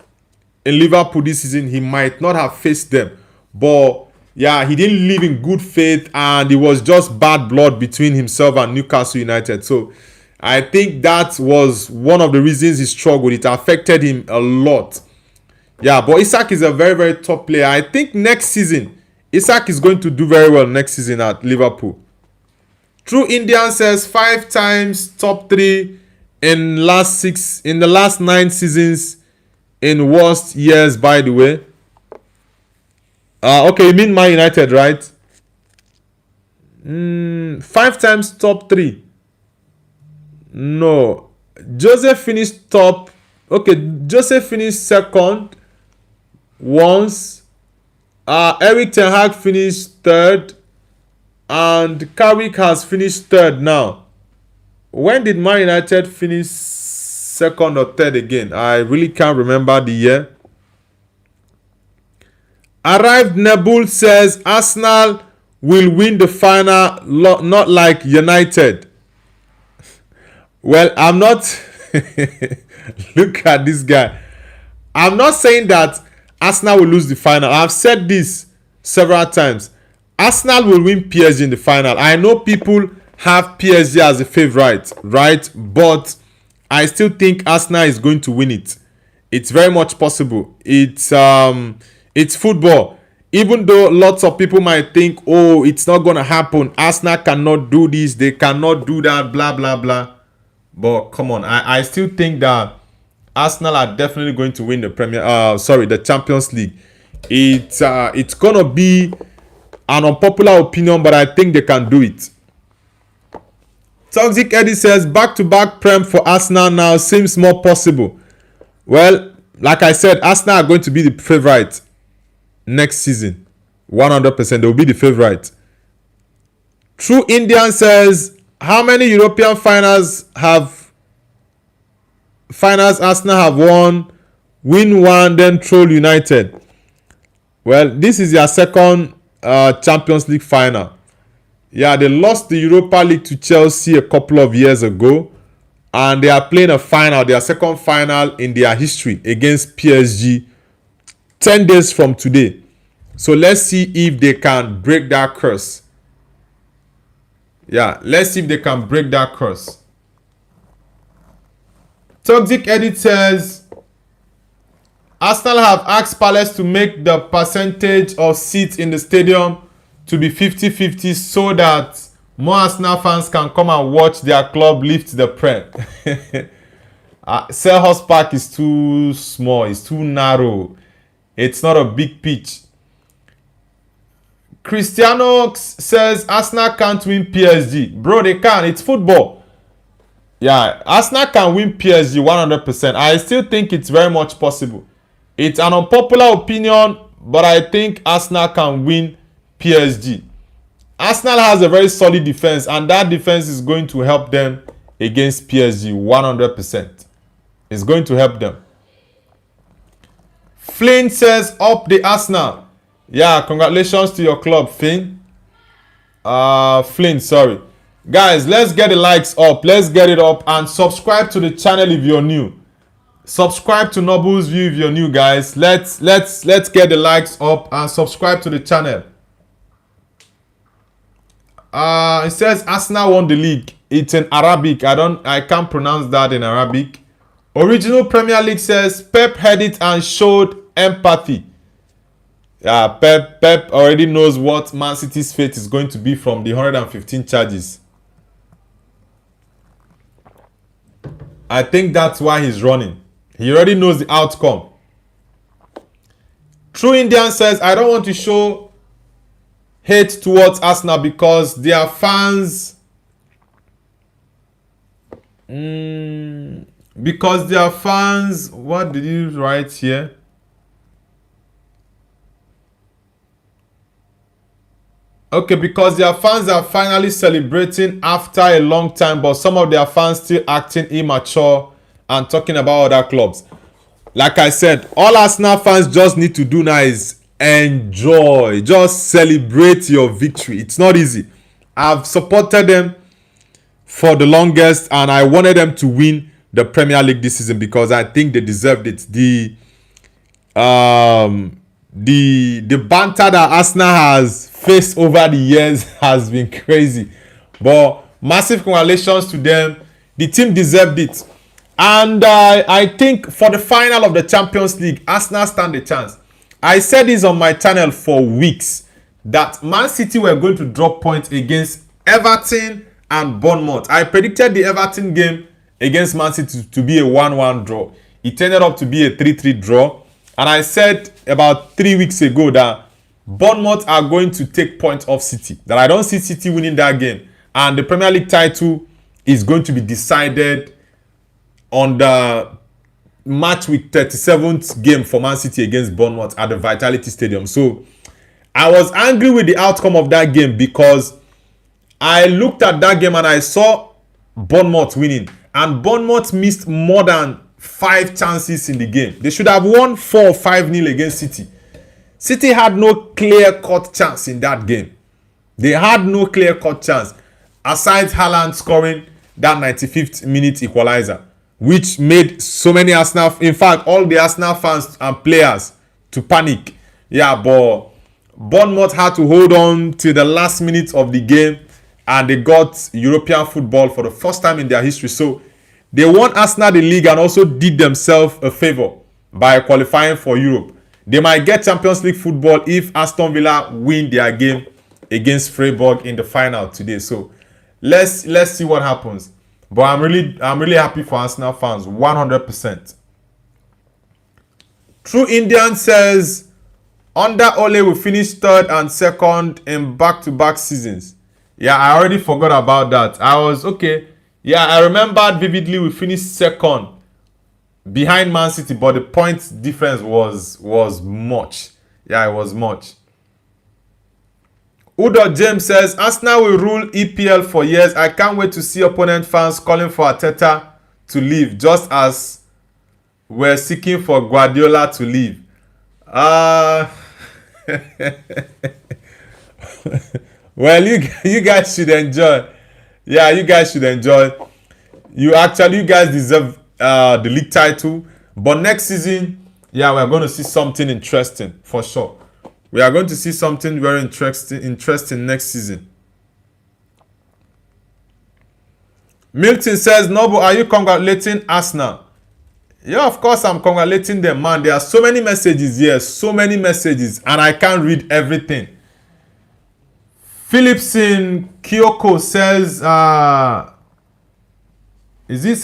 in Liverpool this season, he might not have faced them. But yeah, he didn't live in good faith and it was just bad blood between himself and Newcastle United. So I think that was one of the reasons he struggled. It affected him a lot. Yeah, but Isak is a very, very top player. I think next season, Isak is going to do very well next season at Liverpool. True Indian says 5 times top 3 in the last 9 seasons in worst years, by the way. Okay, you mean Man United, right? 5 times top 3. No. Joseph finished top. Okay, Joseph finished second once. Eric Ten Hag finished 3rd. And Carrick has finished 3rd now. When did Man United finish 2nd or 3rd again? I really can't remember the year. Arrived Nebul says Arsenal will win the final, not like United. Well, I'm not. Look at this guy. I'm not saying that Arsenal will lose the final. I've said this several times. Arsenal will win PSG in the final. I know people have PSG as a favorite, right? But I still think Arsenal is going to win it. It's very much possible. It's football. Even though lots of people might think, oh, it's not going to happen. Arsenal cannot do this. They cannot do that, blah, blah, blah. But come on. I still think that Arsenal are definitely going to win the Champions League. It's going to be an unpopular opinion, but I think they can do it. Toxic Eddie says back-to-back Prem for Arsenal now seems more possible. Well, like I said, Arsenal are going to be the favorite next season. 100%. They will be the favorite. True Indian says, how many European finals Arsenal have won? Win one, then troll United. Well, this is their second Champions League final. Yeah, they lost the Europa League to Chelsea a couple of years ago. And they are playing a final, their second final in their history against PSG 10 days from today. So let's see if they can break that curse. Yeah, let's see if they can break that curse. Toxic Edit says, Arsenal have asked Palace to make the percentage of seats in the stadium to be 50-50 so that more Arsenal fans can come and watch their club lift the Prem. Selhurst Park is too small. It's too narrow. It's not a big pitch. Cristiano says Arsenal can't win PSG. Bro, they can. It's football. Yeah, Arsenal can win PSG 100%. I still think it's very much possible. It's an unpopular opinion, but I think Arsenal can win PSG. Arsenal has a very solid defense, and that defense is going to help them against PSG 100%. It's going to help them. Flynn says, up the Arsenal. Yeah, congratulations to your club, Flynn. Flynn, sorry. Guys, let's get the likes up. Let's get it up, and subscribe to the channel if you're new. Subscribe to Noble's View if you're new, guys. Let's get the likes up and subscribe to the channel. It says Arsenal won the league. It's in Arabic. I can't pronounce that in Arabic. Original Premier League says Pep heard it and showed empathy. Yeah, Pep already knows what Man City's fate is going to be from the 115 charges. I think that's why he's running. He already knows the outcome. True Indian says, I don't want to show hate towards Arsenal because their fans... What did you write here? Okay, because their fans are finally celebrating after a long time, but some of their fans still acting immature and talking about other clubs. Like I said, all Arsenal fans just need to do now is enjoy. Just celebrate your victory. It's not easy. I've supported them for the longest, and I wanted them to win the Premier League this season because I think they deserved it. The banter that Arsenal has faced over the years has been crazy, but massive congratulations to them. The team deserved it, and I think for the final of the Champions League, Arsenal stand a chance. I said this on my channel for weeks that Man City were going to drop points against Everton and Bournemouth. I predicted the Everton game against Man City to be a 1-1 draw. It ended up to be a 3-3 draw. And I said about 3 weeks ago that Bournemouth are going to take points off City. That I don't see City winning that game. And the Premier League title is going to be decided on the match week 37th game for Man City against Bournemouth at the Vitality Stadium. So I was angry with the outcome of that game because I looked at that game and I saw Bournemouth winning. And Bournemouth missed more than 5 chances in the game. They should have won 4 or 5-0 against City. City had no clear-cut chance in that game. They had no clear-cut chance. Aside Haaland scoring that 95th minute equalizer, which made so many Arsenal, in fact, all the Arsenal fans and players to panic. Yeah, but Bournemouth had to hold on to the last minute of the game, and they got European football for the first time in their history. So they won Arsenal the league and also did themselves a favor by qualifying for Europe. They might get Champions League football if Aston Villa win their game against Freiburg in the final today. So let's see what happens. But I'm really happy for Arsenal fans, 100%. True Indian says, under Ole we finished 3rd and 2nd in back-to-back seasons. Yeah, I already forgot about that. I was okay. Yeah, I remembered vividly we finished 2nd behind Man City, but the point difference was much. Yeah, it was much. Udo James says, Arsenal will rule EPL for years. I can't wait to see opponent fans calling for Arteta to leave, just as we're seeking for Guardiola to leave. Well, you guys should enjoy. Yeah, you guys should enjoy. You guys deserve the league title. But next season, yeah, we're going to see something interesting for sure. We are going to see something very interesting next season. Milton says, Noble, are you congratulating Arsenal? Yeah, of course I'm congratulating them, man. There are so many messages here, so many messages, and I can't read everything. Phillips in Kyoko says, is this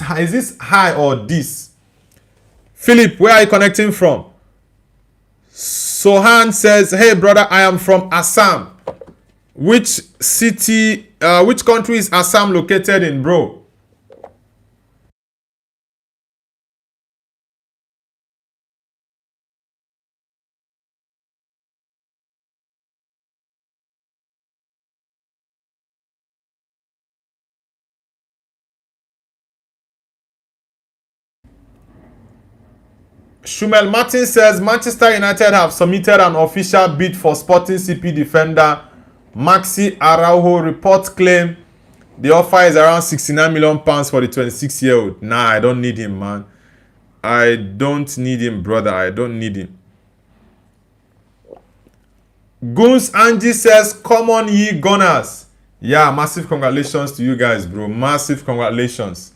high or this? Philip, where are you connecting from? Sohan says, hey brother, I am from Assam. Which country is Assam located in, bro? Shumel Martin says Manchester United have submitted an official bid for Sporting CP defender Maxi Araujo. Reports claim the offer is around £69 million for the 26-year-old. Nah, I don't need him, man. I don't need him, brother. I don't need him. Goons Angie says, come on, ye Gunners. Yeah, massive congratulations to you guys, bro. Massive congratulations.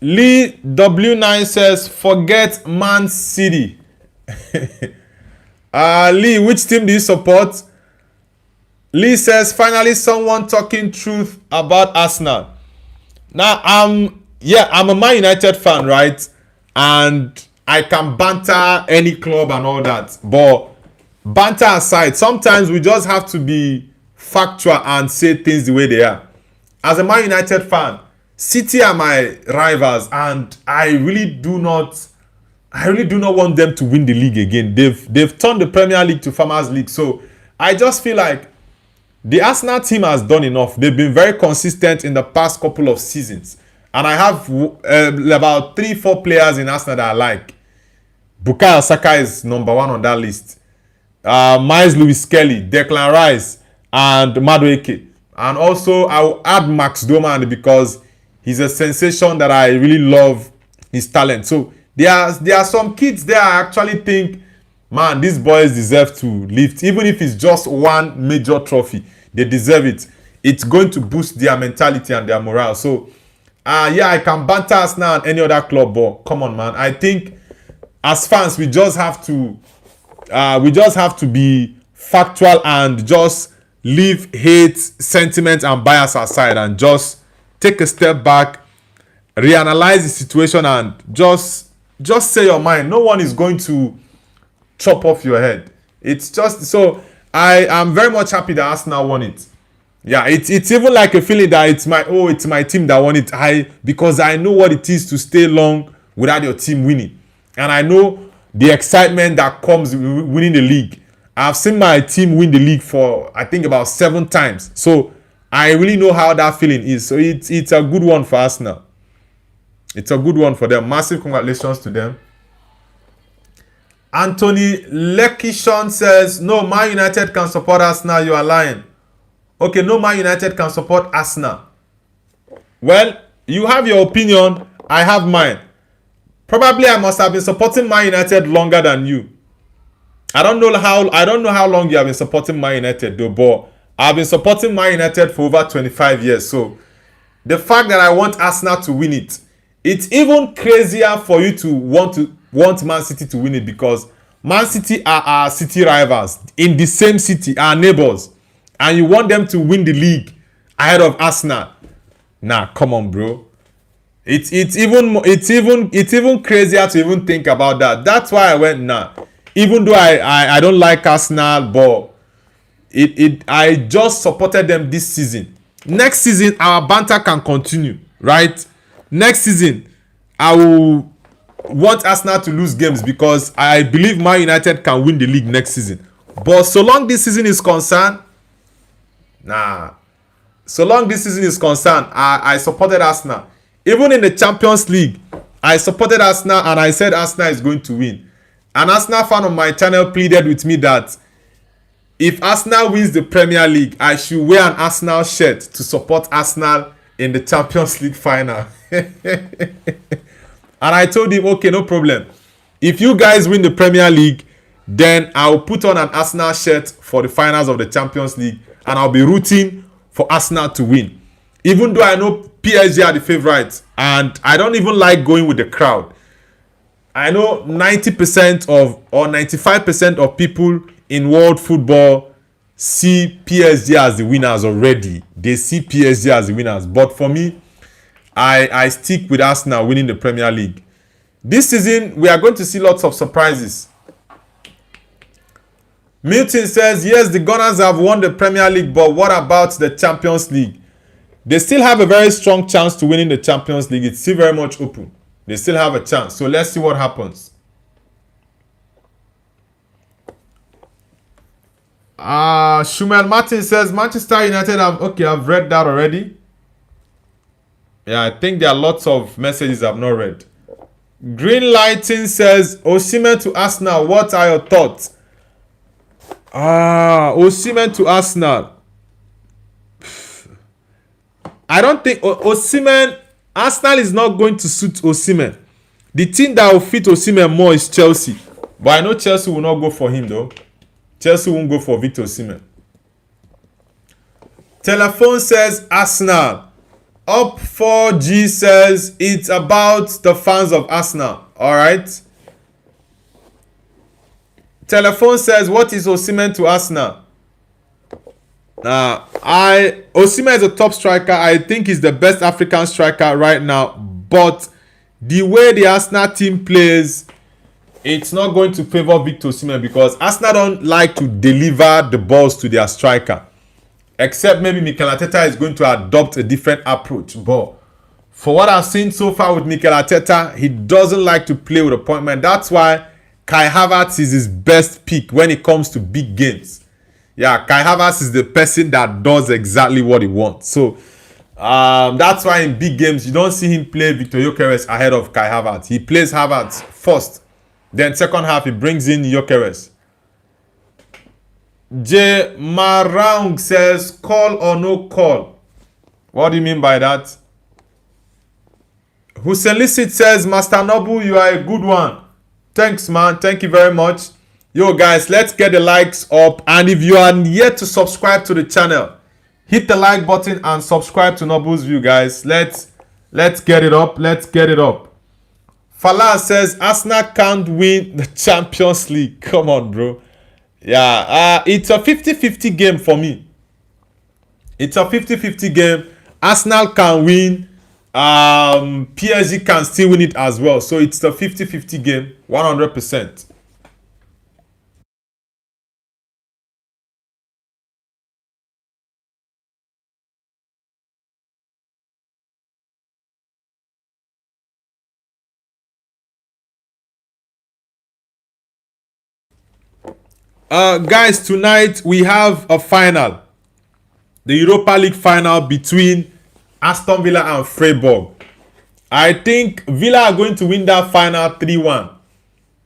Lee W9 says, forget Man City. Lee, which team do you support? Lee says, finally someone talking truth about Arsenal. Now, I'm a Man United fan, right? And I can banter any club and all that. But banter aside, sometimes we just have to be factual and say things the way they are. As a Man United fan, City are my rivals, and I really do not want them to win the league again. They've turned the Premier League to Farmers League, so I just feel like the Arsenal team has done enough. They've been very consistent in the past couple of seasons, and I have about 3-4 players in Arsenal that I like. Bukayo Saka is number 1 on that list. Miles Lewis Kelly, Declan Rice, and Madueke. And also, I will add Max Doman because he's a sensation that I really love his talent. So there are some kids there I actually think, man, these boys deserve to lift. Even if it's just one major trophy, they deserve it. It's going to boost their mentality and their morale. So, I can banter Arsenal and any other club, but come on, man. I think as fans, we just have to be factual and just leave hate, sentiment, and bias aside and just take a step back, reanalyze the situation, and just say your mind. No one is going to chop off your head. It's just so I am very much happy that Arsenal won it. Yeah, it's even like a feeling that it's my team that won it. Because I know what it is to stay long without your team winning, and I know the excitement that comes with winning the league. I've seen my team win the league for I think about 7 times. So I really know how that feeling is. So it's a good one for Arsenal. It's a good one for them. Massive congratulations to them. Anthony Lekishon says, no, Man United can support Arsenal. You are lying. Okay, no, Man United can support Arsenal. Well, you have your opinion. I have mine. Probably I must have been supporting Man United longer than you. I don't know how long you have been supporting Man United though, but I've been supporting Man United for over 25 years. So the fact that I want Arsenal to win it, it's even crazier for you to want Man City to win it, because Man City are our city rivals in the same city, our neighbors, and you want them to win the league ahead of Arsenal. Nah, come on, bro. It's even crazier to even think about that. That's why I went nah. Even though I don't like Arsenal, but I just supported them this season. Next season, our banter can continue, right? Next season, I will want Arsenal to lose games because I believe Man United can win the league next season. But so long this season is concerned, I supported Arsenal. Even in the Champions League, I supported Arsenal and I said Arsenal is going to win. An Arsenal fan on my channel pleaded with me that if Arsenal wins the Premier League, I should wear an Arsenal shirt to support Arsenal in the Champions League final. And I told him, okay, no problem. If you guys win the Premier League, then I'll put on an Arsenal shirt for the finals of the Champions League and I'll be rooting for Arsenal to win. Even though I know PSG are the favourites and I don't even like going with the crowd. I know 90% or 95% of people in world football see PSG as the winners already. They see PSG as the winners. But for me, I stick with Arsenal winning the Premier League. This season, we are going to see lots of surprises. Milton says, yes, the Gunners have won the Premier League, but what about the Champions League? They still have a very strong chance to winning the Champions League. It's still very much open. They still have a chance. So let's see what happens. Shumel Martin says, Manchester United have... Okay, I've read that already. Yeah, I think there are lots of messages I've not read. Green Lighting says, Osimhen to Arsenal. What are your thoughts? Osimhen to Arsenal. I don't think Osimhen... Arsenal is not going to suit Osimhen. The team that will fit Osimhen more is Chelsea. But I know Chelsea will not go for him though. Chelsea won't go for Victor Osimhen. Telephone says Arsenal. Up 4G says it's about the fans of Arsenal. Alright. Telephone says, what is Osimhen to Arsenal? Osimhen is a top striker. I think he's the best African striker right now. But the way the Arsenal team plays, it's not going to favor Victor Osimhen because Arsenal don't like to deliver the balls to their striker. Except maybe Mikel Arteta is going to adopt a different approach. But for what I've seen so far with Mikel Arteta, he doesn't like to play with a point man. That's why Kai Havertz is his best pick when it comes to big games. Yeah, Kai Havertz is the person that does exactly what he wants. So that's why in big games, you don't see him play Victor Gyökeres ahead of Kai Havertz. He plays Havertz first. Then second half, he brings in Gyökeres. J. Marang says, call or no call. What do you mean by that? Hussein Licit says, Master Noble, you are a good one. Thanks, man. Thank you very much. Yo, guys, let's get the likes up. And if you are yet to subscribe to the channel, hit the like button and subscribe to Noble's View, guys. Let's get it up. Let's get it up. Falah says, Arsenal can't win the Champions League. Come on, bro. Yeah, it's a 50-50 game for me. It's a 50-50 game. Arsenal can win. PSG can still win it as well. So it's a 50-50 game, 100%. Guys, tonight we have a final. The Europa League final between Aston Villa and Freiburg. I think Villa are going to win that final 3-1.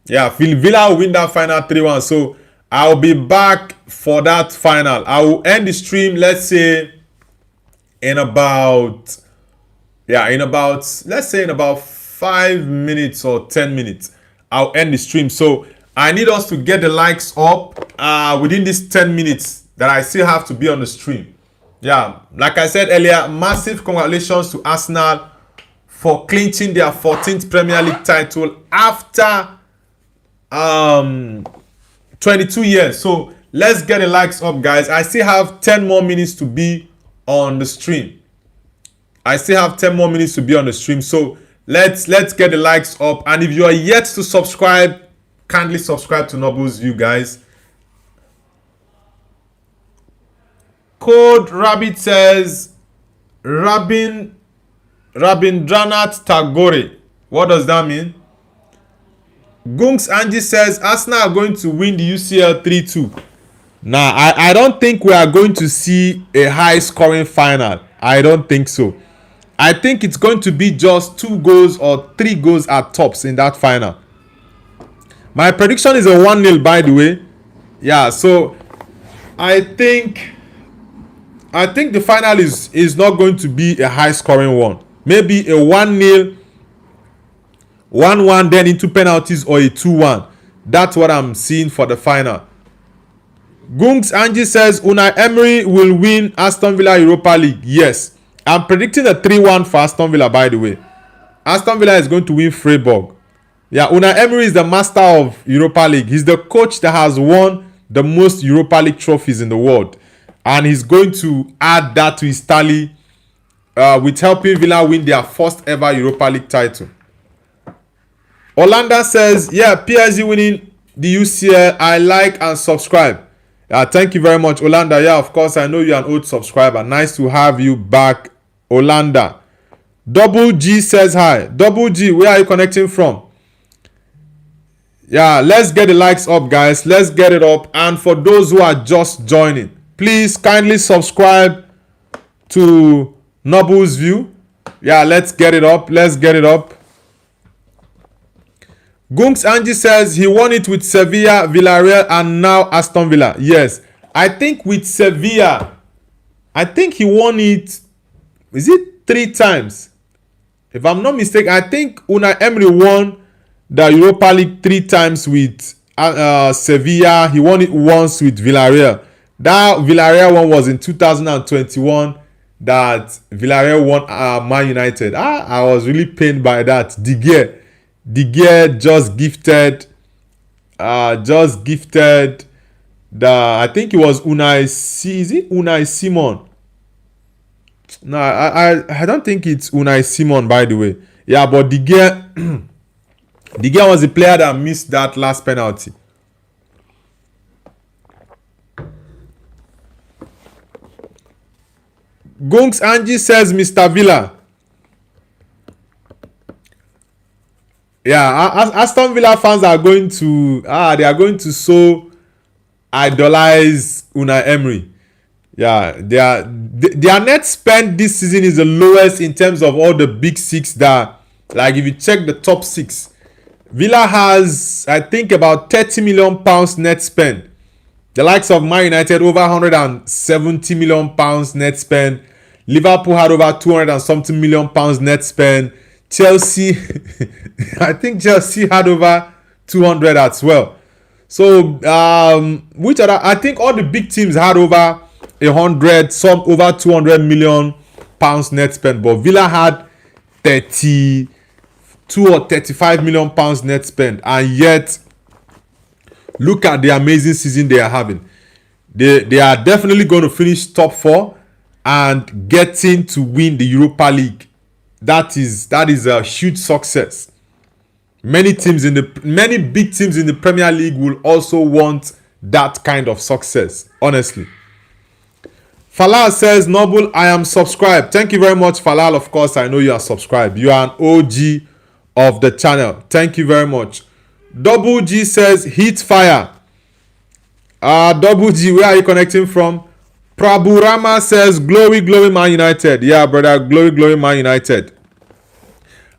Yeah, Villa will win that final 3-1. So I'll be back for that final. I will end the stream, let's say, in about 5 minutes or 10 minutes. I'll end the stream. So I need us to get the likes up within these 10 minutes that I still have to be on the stream. Yeah, like I said earlier, massive congratulations to Arsenal for clinching their 14th Premier League title after 22 years. So let's get the likes up, guys. I still have 10 more minutes to be on the stream. So let's get the likes up. And if you are yet to subscribe, kindly subscribe to Noble's View, guys. Code Rabbit says Rabindranath Tagore. What does that mean? Gunks Angie says Arsenal are going to win the UCL 3-2. Nah, I don't think we are going to see a high scoring final. I don't think so. I think it's going to be just 2 goals or 3 goals at tops in that final. My prediction is a 1-0, by the way. Yeah, so I think the final is not going to be a high scoring one. Maybe a 1-0, 1-1, then into penalties, or a 2-1. That's what I'm seeing for the final. Gungs Angie says Unai Emery will win Aston Villa Europa League. Yes. I'm predicting a 3-1 for Aston Villa, by the way. Aston Villa is going to win Freiburg. Yeah, Unai Emery is the master of Europa League. He's the coach that has won the most Europa League trophies in the world. And he's going to add that to his tally with helping Villa win their first ever Europa League title. Orlando says, yeah, PSG winning the UCL. I like and subscribe. Thank you very much, Olanda. Yeah, of course, I know you're an old subscriber. Nice to have you back, Olanda. Double G says hi. Double G, where are you connecting from? Yeah, let's get the likes up, guys. Let's get it up. And for those who are just joining, please kindly subscribe to Noble's View. Yeah, let's get it up. Let's get it up. Gunks Angie says he won it with Sevilla, Villarreal, and now Aston Villa. Yes, I think with Sevilla, I think he won it. Is it 3 times? If I'm not mistaken, I think Unai Emery won the Europa League 3 times with Sevilla. He won it once with Villarreal. That Villarreal one was in 2021 that Villarreal won Man United. I was really pained by that. De Gea just gifted the, I think it was Unai Simon? No, I don't think it's Unai Simon, by the way. Yeah, but De Gea De Gea was the player that missed that last penalty. Gunks Angie says Mr. Villa. Yeah, Aston Villa fans are going to so idolize Unai Emery. Yeah, their net spend this season is the lowest in terms of all the big six that, like, if you check the top 6, Villa has, I think, about 30 million pounds net spend. The likes of Man United over 170 million pounds net spend. Liverpool had over 200 and something million pounds net spend. Chelsea, I think Chelsea had over 200 as well. So, which other? I think all the big teams had over 100, some over 200 million pounds net spend. But Villa had 32 or 35 million pounds net spend, and yet look at the amazing season they are having. They are definitely going to finish top 4 and getting to win the Europa League. That is a huge success. Many big teams in the Premier League will also want that kind of success, honestly. Falal says, Noble, I am subscribed. Thank you very much, Falal. Of course, I know you are subscribed. You are an OG of the channel. Thank you very much. Double G says, heat fire. Double G, where are you connecting from? Prabhurama says, glory, glory, Man United. Yeah, brother, glory, glory, Man United.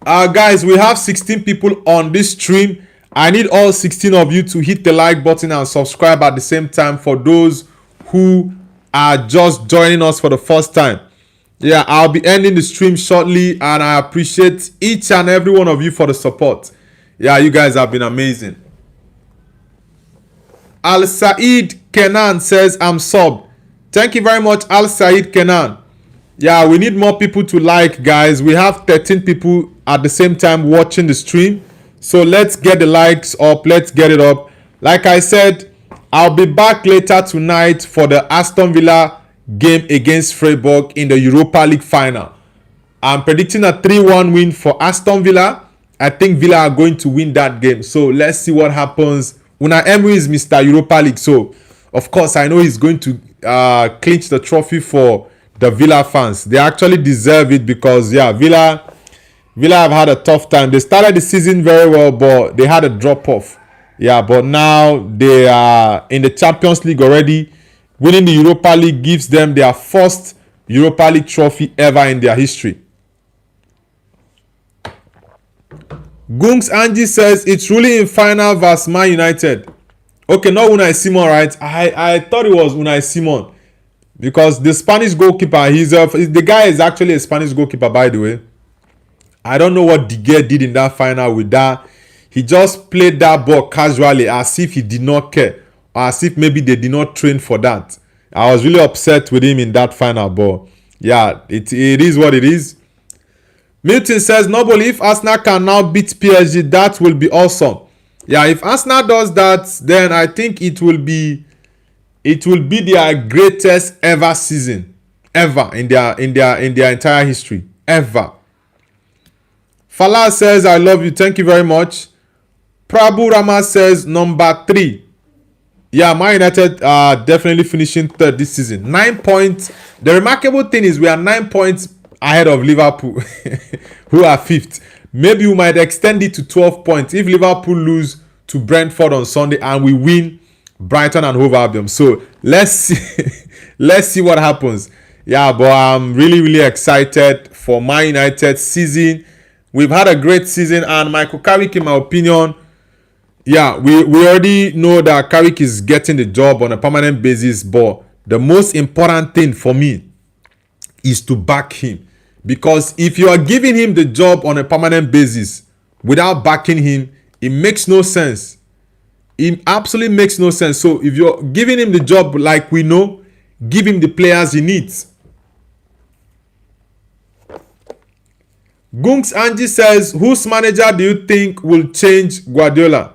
Guys, we have 16 people on this stream. I need all 16 of you to hit the like button and subscribe at the same time for those who are just joining us for the first time. Yeah, I'll be ending the stream shortly, and I appreciate each and every one of you for the support. Yeah, you guys have been amazing. Al Said Kenan says, I'm subbed. Thank you very much, Al Said Kenan. Yeah, we need more people to like, guys. We have 13 people at the same time watching the stream. So let's get the likes up. Let's get it up. Like I said, I'll be back later tonight for the Aston Villa game against Freiburg in the Europa League final. I'm predicting a 3-1 win for Aston Villa. I think Villa are going to win that game. So let's see what happens. Unai Emery is Mr. Europa League. So, of course, I know he's going to clinch the trophy for the Villa fans. They actually deserve it because, yeah, Villa have had a tough time. They started the season very well, but they had a drop-off. Yeah, but now they are in the Champions League already. Winning the Europa League gives them their first Europa League trophy ever in their history. Gunks Angie says it's really in final versus Man United. Okay, not Unai Simon, right? I thought it was Unai Simon because the Spanish goalkeeper, the guy is actually a Spanish goalkeeper, by the way. I don't know what De Gea did in that final with that. He just played that ball casually as if he did not care, or as if maybe they did not train for that. I was really upset with him in that final ball. Yeah, it is what it is. Milton says, Noble, if Arsenal can now beat PSG, that will be awesome. Yeah, if Arsenal does that, then I think it will be their greatest ever season, ever in their entire history, ever. Fala says, I love you. Thank you very much. Prabhu Rama says, number 3. Yeah, Man United are definitely finishing third this season. 9 points. The remarkable thing is we are 9 points ahead of Liverpool, who are fifth. Maybe we might extend it to 12 points if Liverpool lose to Brentford on Sunday and we win Brighton and Hove Albion. So let's see, let's see what happens. Yeah, but I'm really, really excited for Man United season. We've had a great season, and Michael Carrick, in my opinion, yeah, we already know that Carrick is getting the job on a permanent basis, but the most important thing for me is to back him. Because if you are giving him the job on a permanent basis without backing him, it makes no sense. It absolutely makes no sense. So if you're giving him the job like we know, give him the players he needs. Gunks Angie says, whose manager do you think will change Guardiola?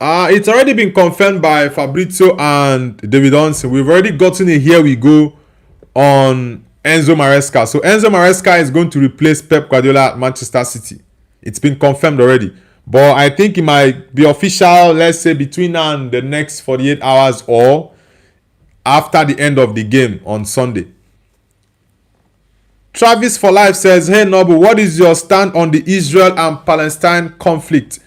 It's already been confirmed by Fabrizio and David Onsen. We've already gotten a here we go on Enzo Maresca. So Enzo Maresca is going to replace Pep Guardiola at Manchester City. It's been confirmed already. But I think it might be official, let's say, between now and the next 48 hours or after the end of the game on Sunday. Travis for Life says, hey Nobu, what is your stand on the Israel and Palestine conflict?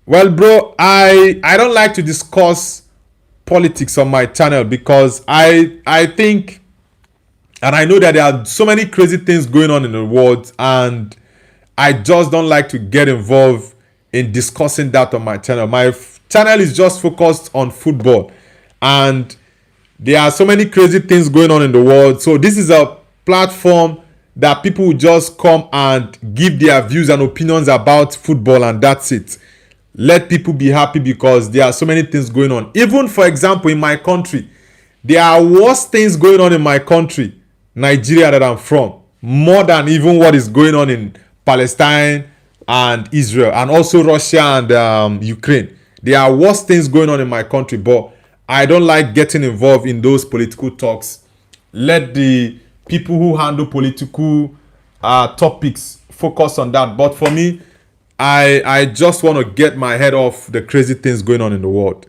Well, bro, I don't like to discuss politics on my channel because I think, and I know that there are so many crazy things going on in the world, and I just don't like to get involved in discussing that on my channel. My channel is just focused on football, and there are so many crazy things going on in the world. So this is a platform that people will just come and give their views and opinions about football, and that's it. Let people be happy because there are so many things going on. Even, for example, in my country, there are worse things going on in my country, Nigeria, that I'm from, more than even what is going on in Palestine and Israel, and also Russia and Ukraine. There are worse things going on in my country, but I don't like getting involved in those political talks. Let the people who handle political topics focus on that. But for me, I just want to get my head off the crazy things going on in the world.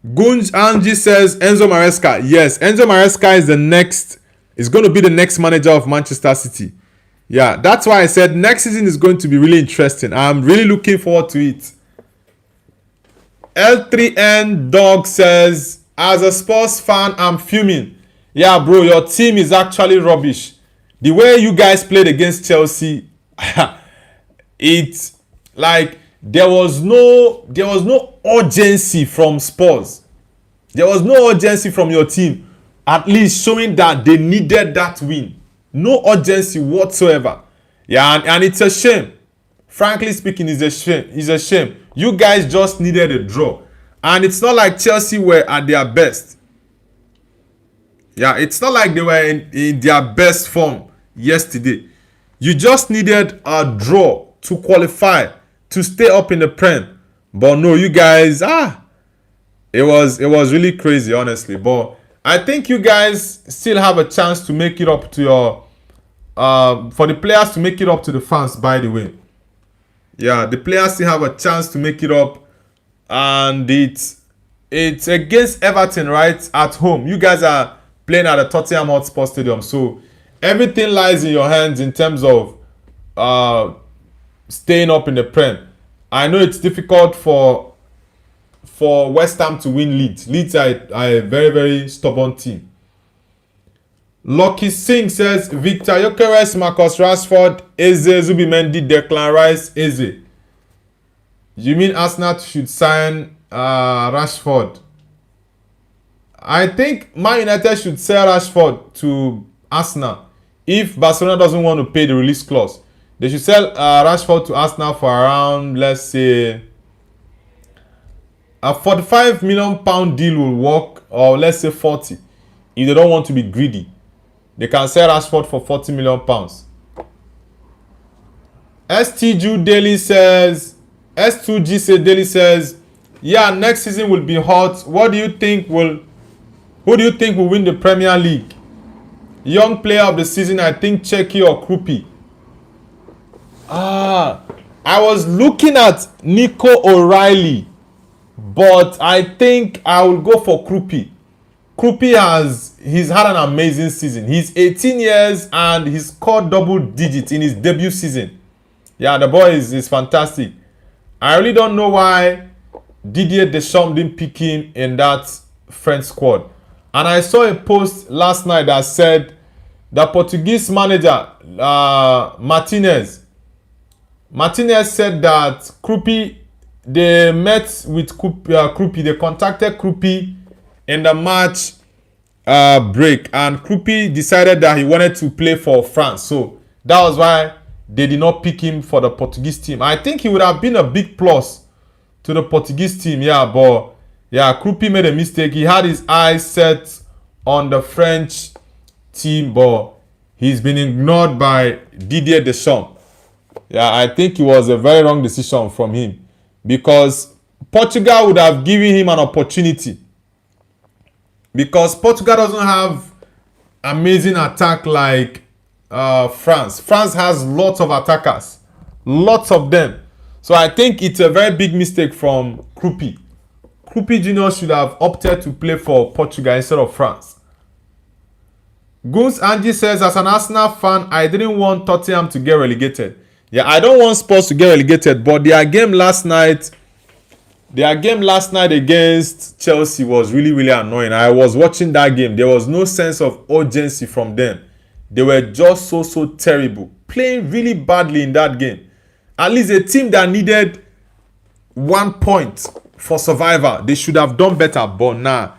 Gunj Angie says Enzo Maresca. Yes, Enzo Maresca is going to be the next manager of Manchester City. Yeah, that's why I said next season is going to be really interesting. I'm really looking forward to it. L3N Dog says, as a Spurs fan, I'm fuming. Yeah, bro, your team is actually rubbish. The way you guys played against Chelsea, it's like there was no urgency from Spurs. There was no urgency from your team, at least showing that they needed that win. No urgency whatsoever. Yeah, and it's a shame. Frankly speaking, it's a shame. It's a shame. You guys just needed a draw. And it's not like Chelsea were at their best. Yeah, it's not like they were in their best form yesterday. You just needed a draw to qualify, to stay up in the Prem. But no, you guys, it was really crazy, honestly. But I think you guys still have a chance to make it up to your, for the players to make it up to the fans, by the way. Yeah, the players still have a chance to make it up. And it's against Everton, right? At home. You guys are playing at the Tottenham Hotspur Stadium. So everything lies in your hands in terms of staying up in the Prem. I know it's difficult for West Ham to win Leeds. Leeds are a very, very stubborn team. Lucky Singh says, Victor Gyökeres, Marcus Rashford, Eze, Zubimendi, Declan Rice, Eze. You mean Arsenal should sign Rashford? I think Man United should sell Rashford to Arsenal. If Barcelona doesn't want to pay the release clause, they should sell Rashford to Arsenal for around, let's say, a £45 million deal will work, or let's say 40. If they don't want to be greedy, they can sell Rashford for £40 million. S2G Daily says, yeah, next season will be hot. Who do you think will win the Premier League? Young player of the season, I think Cheki or Krupi. I was looking at Nico O'Reilly But I think I will go for Krupi. He's had an amazing season. He's 18 years and he scored double digits in his debut season. Yeah, the boy is fantastic. I really don't know why Didier Deschamps didn't pick him in that French squad. And I saw a post last night that said the Portuguese manager, Martinez said that Krupi, they met with Krupi, they contacted Krupi in the match break, and Krupi decided that he wanted to play for France. So that was why they did not pick him for the Portuguese team. I think he would have been a big plus to the Portuguese team, yeah, but yeah, Krupi made a mistake. He had his eyes set on the French team, but he's been ignored by Didier Deschamps. Yeah, I think it was a very wrong decision from him because Portugal would have given him an opportunity. Because Portugal doesn't have amazing attack like France. France has lots of attackers, lots of them. So I think it's a very big mistake from Krupi. Krupi Junior should have opted to play for Portugal instead of France. Goons Angie says, as an Arsenal fan, I didn't want Tottenham to get relegated. Yeah, I don't want Spurs to get relegated, but their game last night against Chelsea was really, really annoying. I was watching that game. There was no sense of urgency from them. They were just so terrible. Playing really badly in that game. At least a team that needed 1 point for survival, they should have done better. But nah,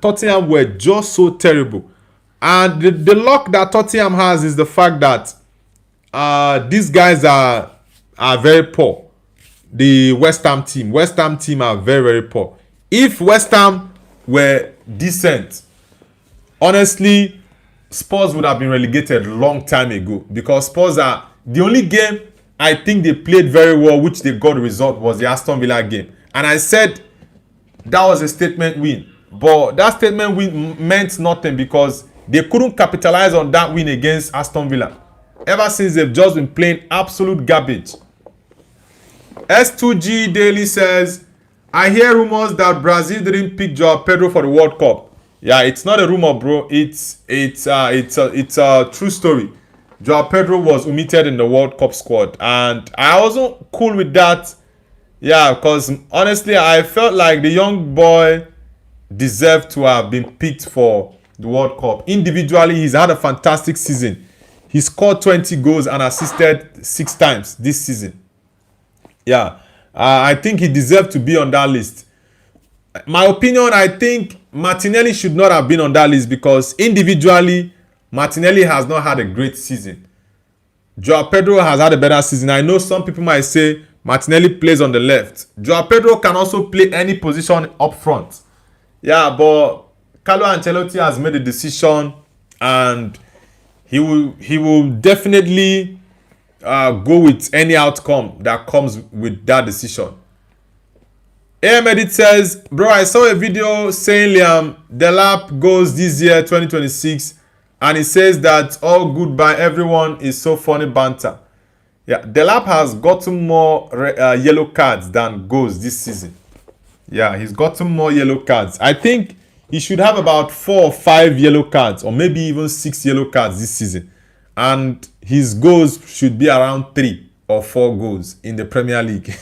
Tottenham were just so terrible. And the luck that Tottenham has is the fact that these guys are very poor. The West Ham team are very, very poor. If West Ham were decent, honestly, Spurs would have been relegated long time ago, because Spurs are the only game I think they played very well, which they got the result, was the Aston Villa game. And I said that was a statement win. But that statement win meant nothing because they couldn't capitalize on that win against Aston Villa. Ever since, they've just been playing absolute garbage. S2G Daily says, I hear rumors that Brazil didn't pick Joao Pedro for the World Cup. Yeah, it's not a rumor, bro. It's a true story. Joao Pedro was omitted in the World Cup squad, and I wasn't cool with that. Yeah, because honestly, I felt like the young boy deserved to have been picked for the World Cup. Individually, he's had a fantastic season. He scored 20 goals and assisted 6 times this season. Yeah, I think he deserved to be on that list. My opinion, I think Martinelli should not have been on that list because individually, Martinelli has not had a great season. Joao Pedro has had a better season. I know some people might say Martinelli plays on the left. Joao Pedro can also play any position up front. Yeah, but Carlo Ancelotti has made a decision, and he will definitely go with any outcome that comes with that decision. Edit says, bro, I saw a video saying Liam Delap goes this year 2026, and it says that all goodbye everyone is so funny banter. Yeah, Delap has gotten more yellow cards than goals this season. Yeah, he's gotten more yellow cards. I think he should have about 4 or 5 yellow cards, or maybe even 6 yellow cards this season. And his goals should be around 3 or 4 goals in the Premier League.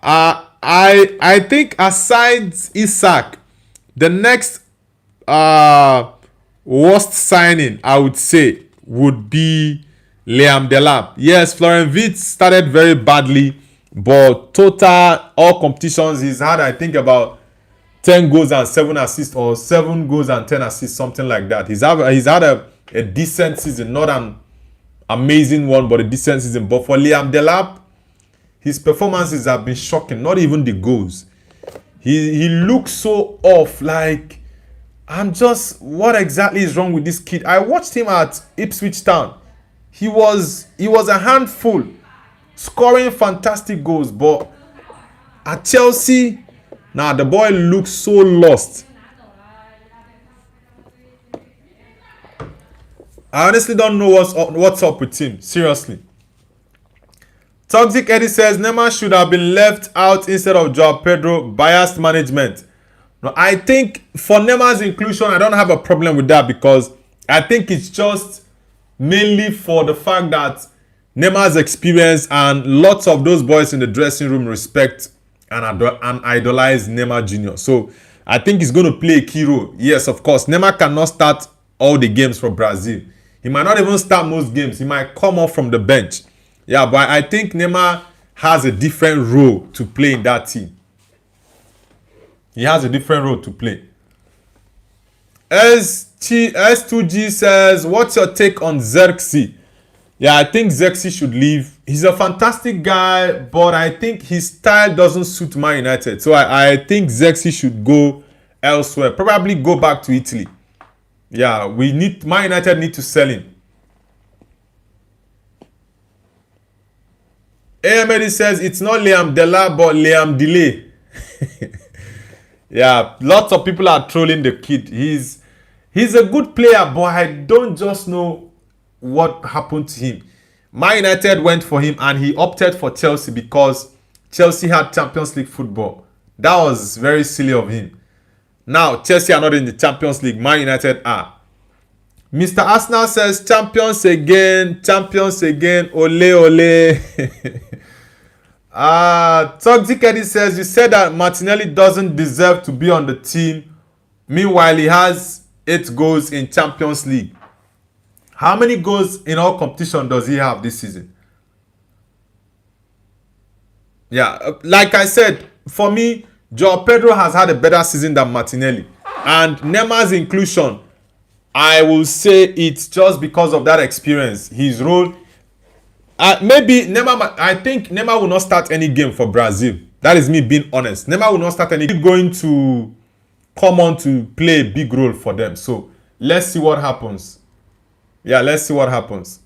I think aside Isak, the next worst signing I would say would be Liam Delap. Yes, Florian Wirtz started very badly, but total all competitions he's had, I think, about 10 goals and 7 assists, or 7 goals and 10 assists, something like that. He's had a decent season, not an amazing one, but a decent season. But for Liam Delap, his performances have been shocking. Not even the goals. He looks so off. Like, what exactly is wrong with this kid? I watched him at Ipswich Town. He was a handful, scoring fantastic goals. But at Chelsea, now the boy looks so lost. I honestly don't know what's up with him. Seriously. Toxic Eddie says Neymar should have been left out instead of Joao Pedro. Biased management. No, I think for Neymar's inclusion, I don't have a problem with that because I think it's just mainly for the fact that Neymar's experience and lots of those boys in the dressing room respect and idolize Neymar Jr. So I think he's going to play a key role. Yes, of course, Neymar cannot start all the games for Brazil. He might not even start most games. He might come off from the bench. Yeah, but I think Neymar has a different role to play in that team. He has a different role to play. S2G says, what's your take on Xerxes? Yeah, I think Xerxes should leave. He's a fantastic guy, but I think his style doesn't suit Man United. So I think Xerxes should go elsewhere. Probably go back to Italy. Yeah, Man United need to sell him. AMD says it's not Liam Delap but Liam Delay. Yeah, lots of people are trolling the kid. He's a good player, but I don't just know what happened to him. Man United went for him and he opted for Chelsea because Chelsea had Champions League football. That was very silly of him. Now, Chelsea are not in the Champions League. Man United are. Mr. Arsenal says, champions again, ole ole. Toxic Eddie says, you said that Martinelli doesn't deserve to be on the team. Meanwhile, he has 8 goals in Champions League. How many goals in all competition does he have this season? Yeah, like I said, for me, Joao Pedro has had a better season than Martinelli. And Neymar's inclusion, I will say it's just because of that experience. His role, maybe Neymar, I think Neymar will not start any game for Brazil. That is me being honest. Neymar will not start any game. He's going to come on to play a big role for them. So let's see what happens. Yeah, let's see what happens.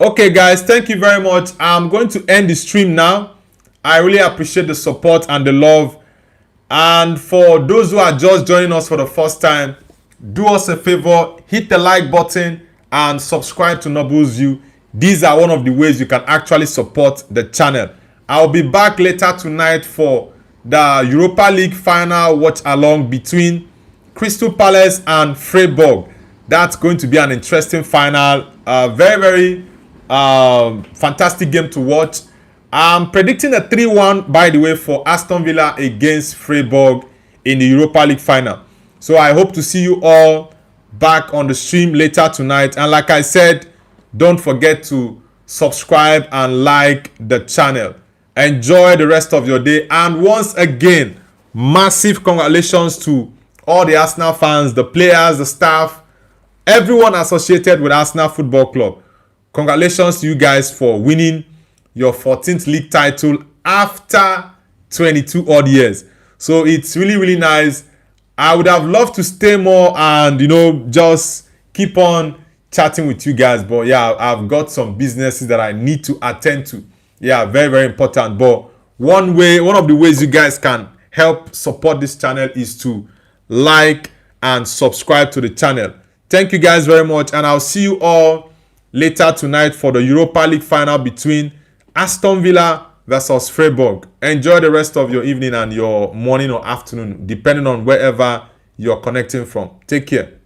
Okay, guys, thank you very much. I'm going to end the stream now. I really appreciate the support and the love. And for those who are just joining us for the first time, do us a favor, hit the like button and subscribe to Nobles You. These are one of the ways you can actually support the channel. I'll be back later tonight for the Europa League final watch along between Crystal Palace and Freiburg. That's going to be an interesting final. Very fantastic game to watch. I'm predicting a 3-1, by the way, for Aston Villa against Freiburg in the Europa League final. So I hope to see you all back on the stream later tonight. And like I said, don't forget to subscribe and like the channel. Enjoy the rest of your day. And once again, massive congratulations to all the Arsenal fans, the players, the staff, everyone associated with Arsenal Football Club. Congratulations to you guys for winning your 14th league title after 22 odd years. So it's really nice. I would have loved to stay more and, just keep on chatting with you guys. But yeah, I've got some businesses that I need to attend to. Yeah, very important. But one of the ways you guys can help support this channel is to like and subscribe to the channel. Thank you guys very much. And I'll see you all later tonight for the Europa League final between Aston Villa versus Freiburg. Enjoy the rest of your evening and your morning or afternoon, depending on wherever you're connecting from. Take care.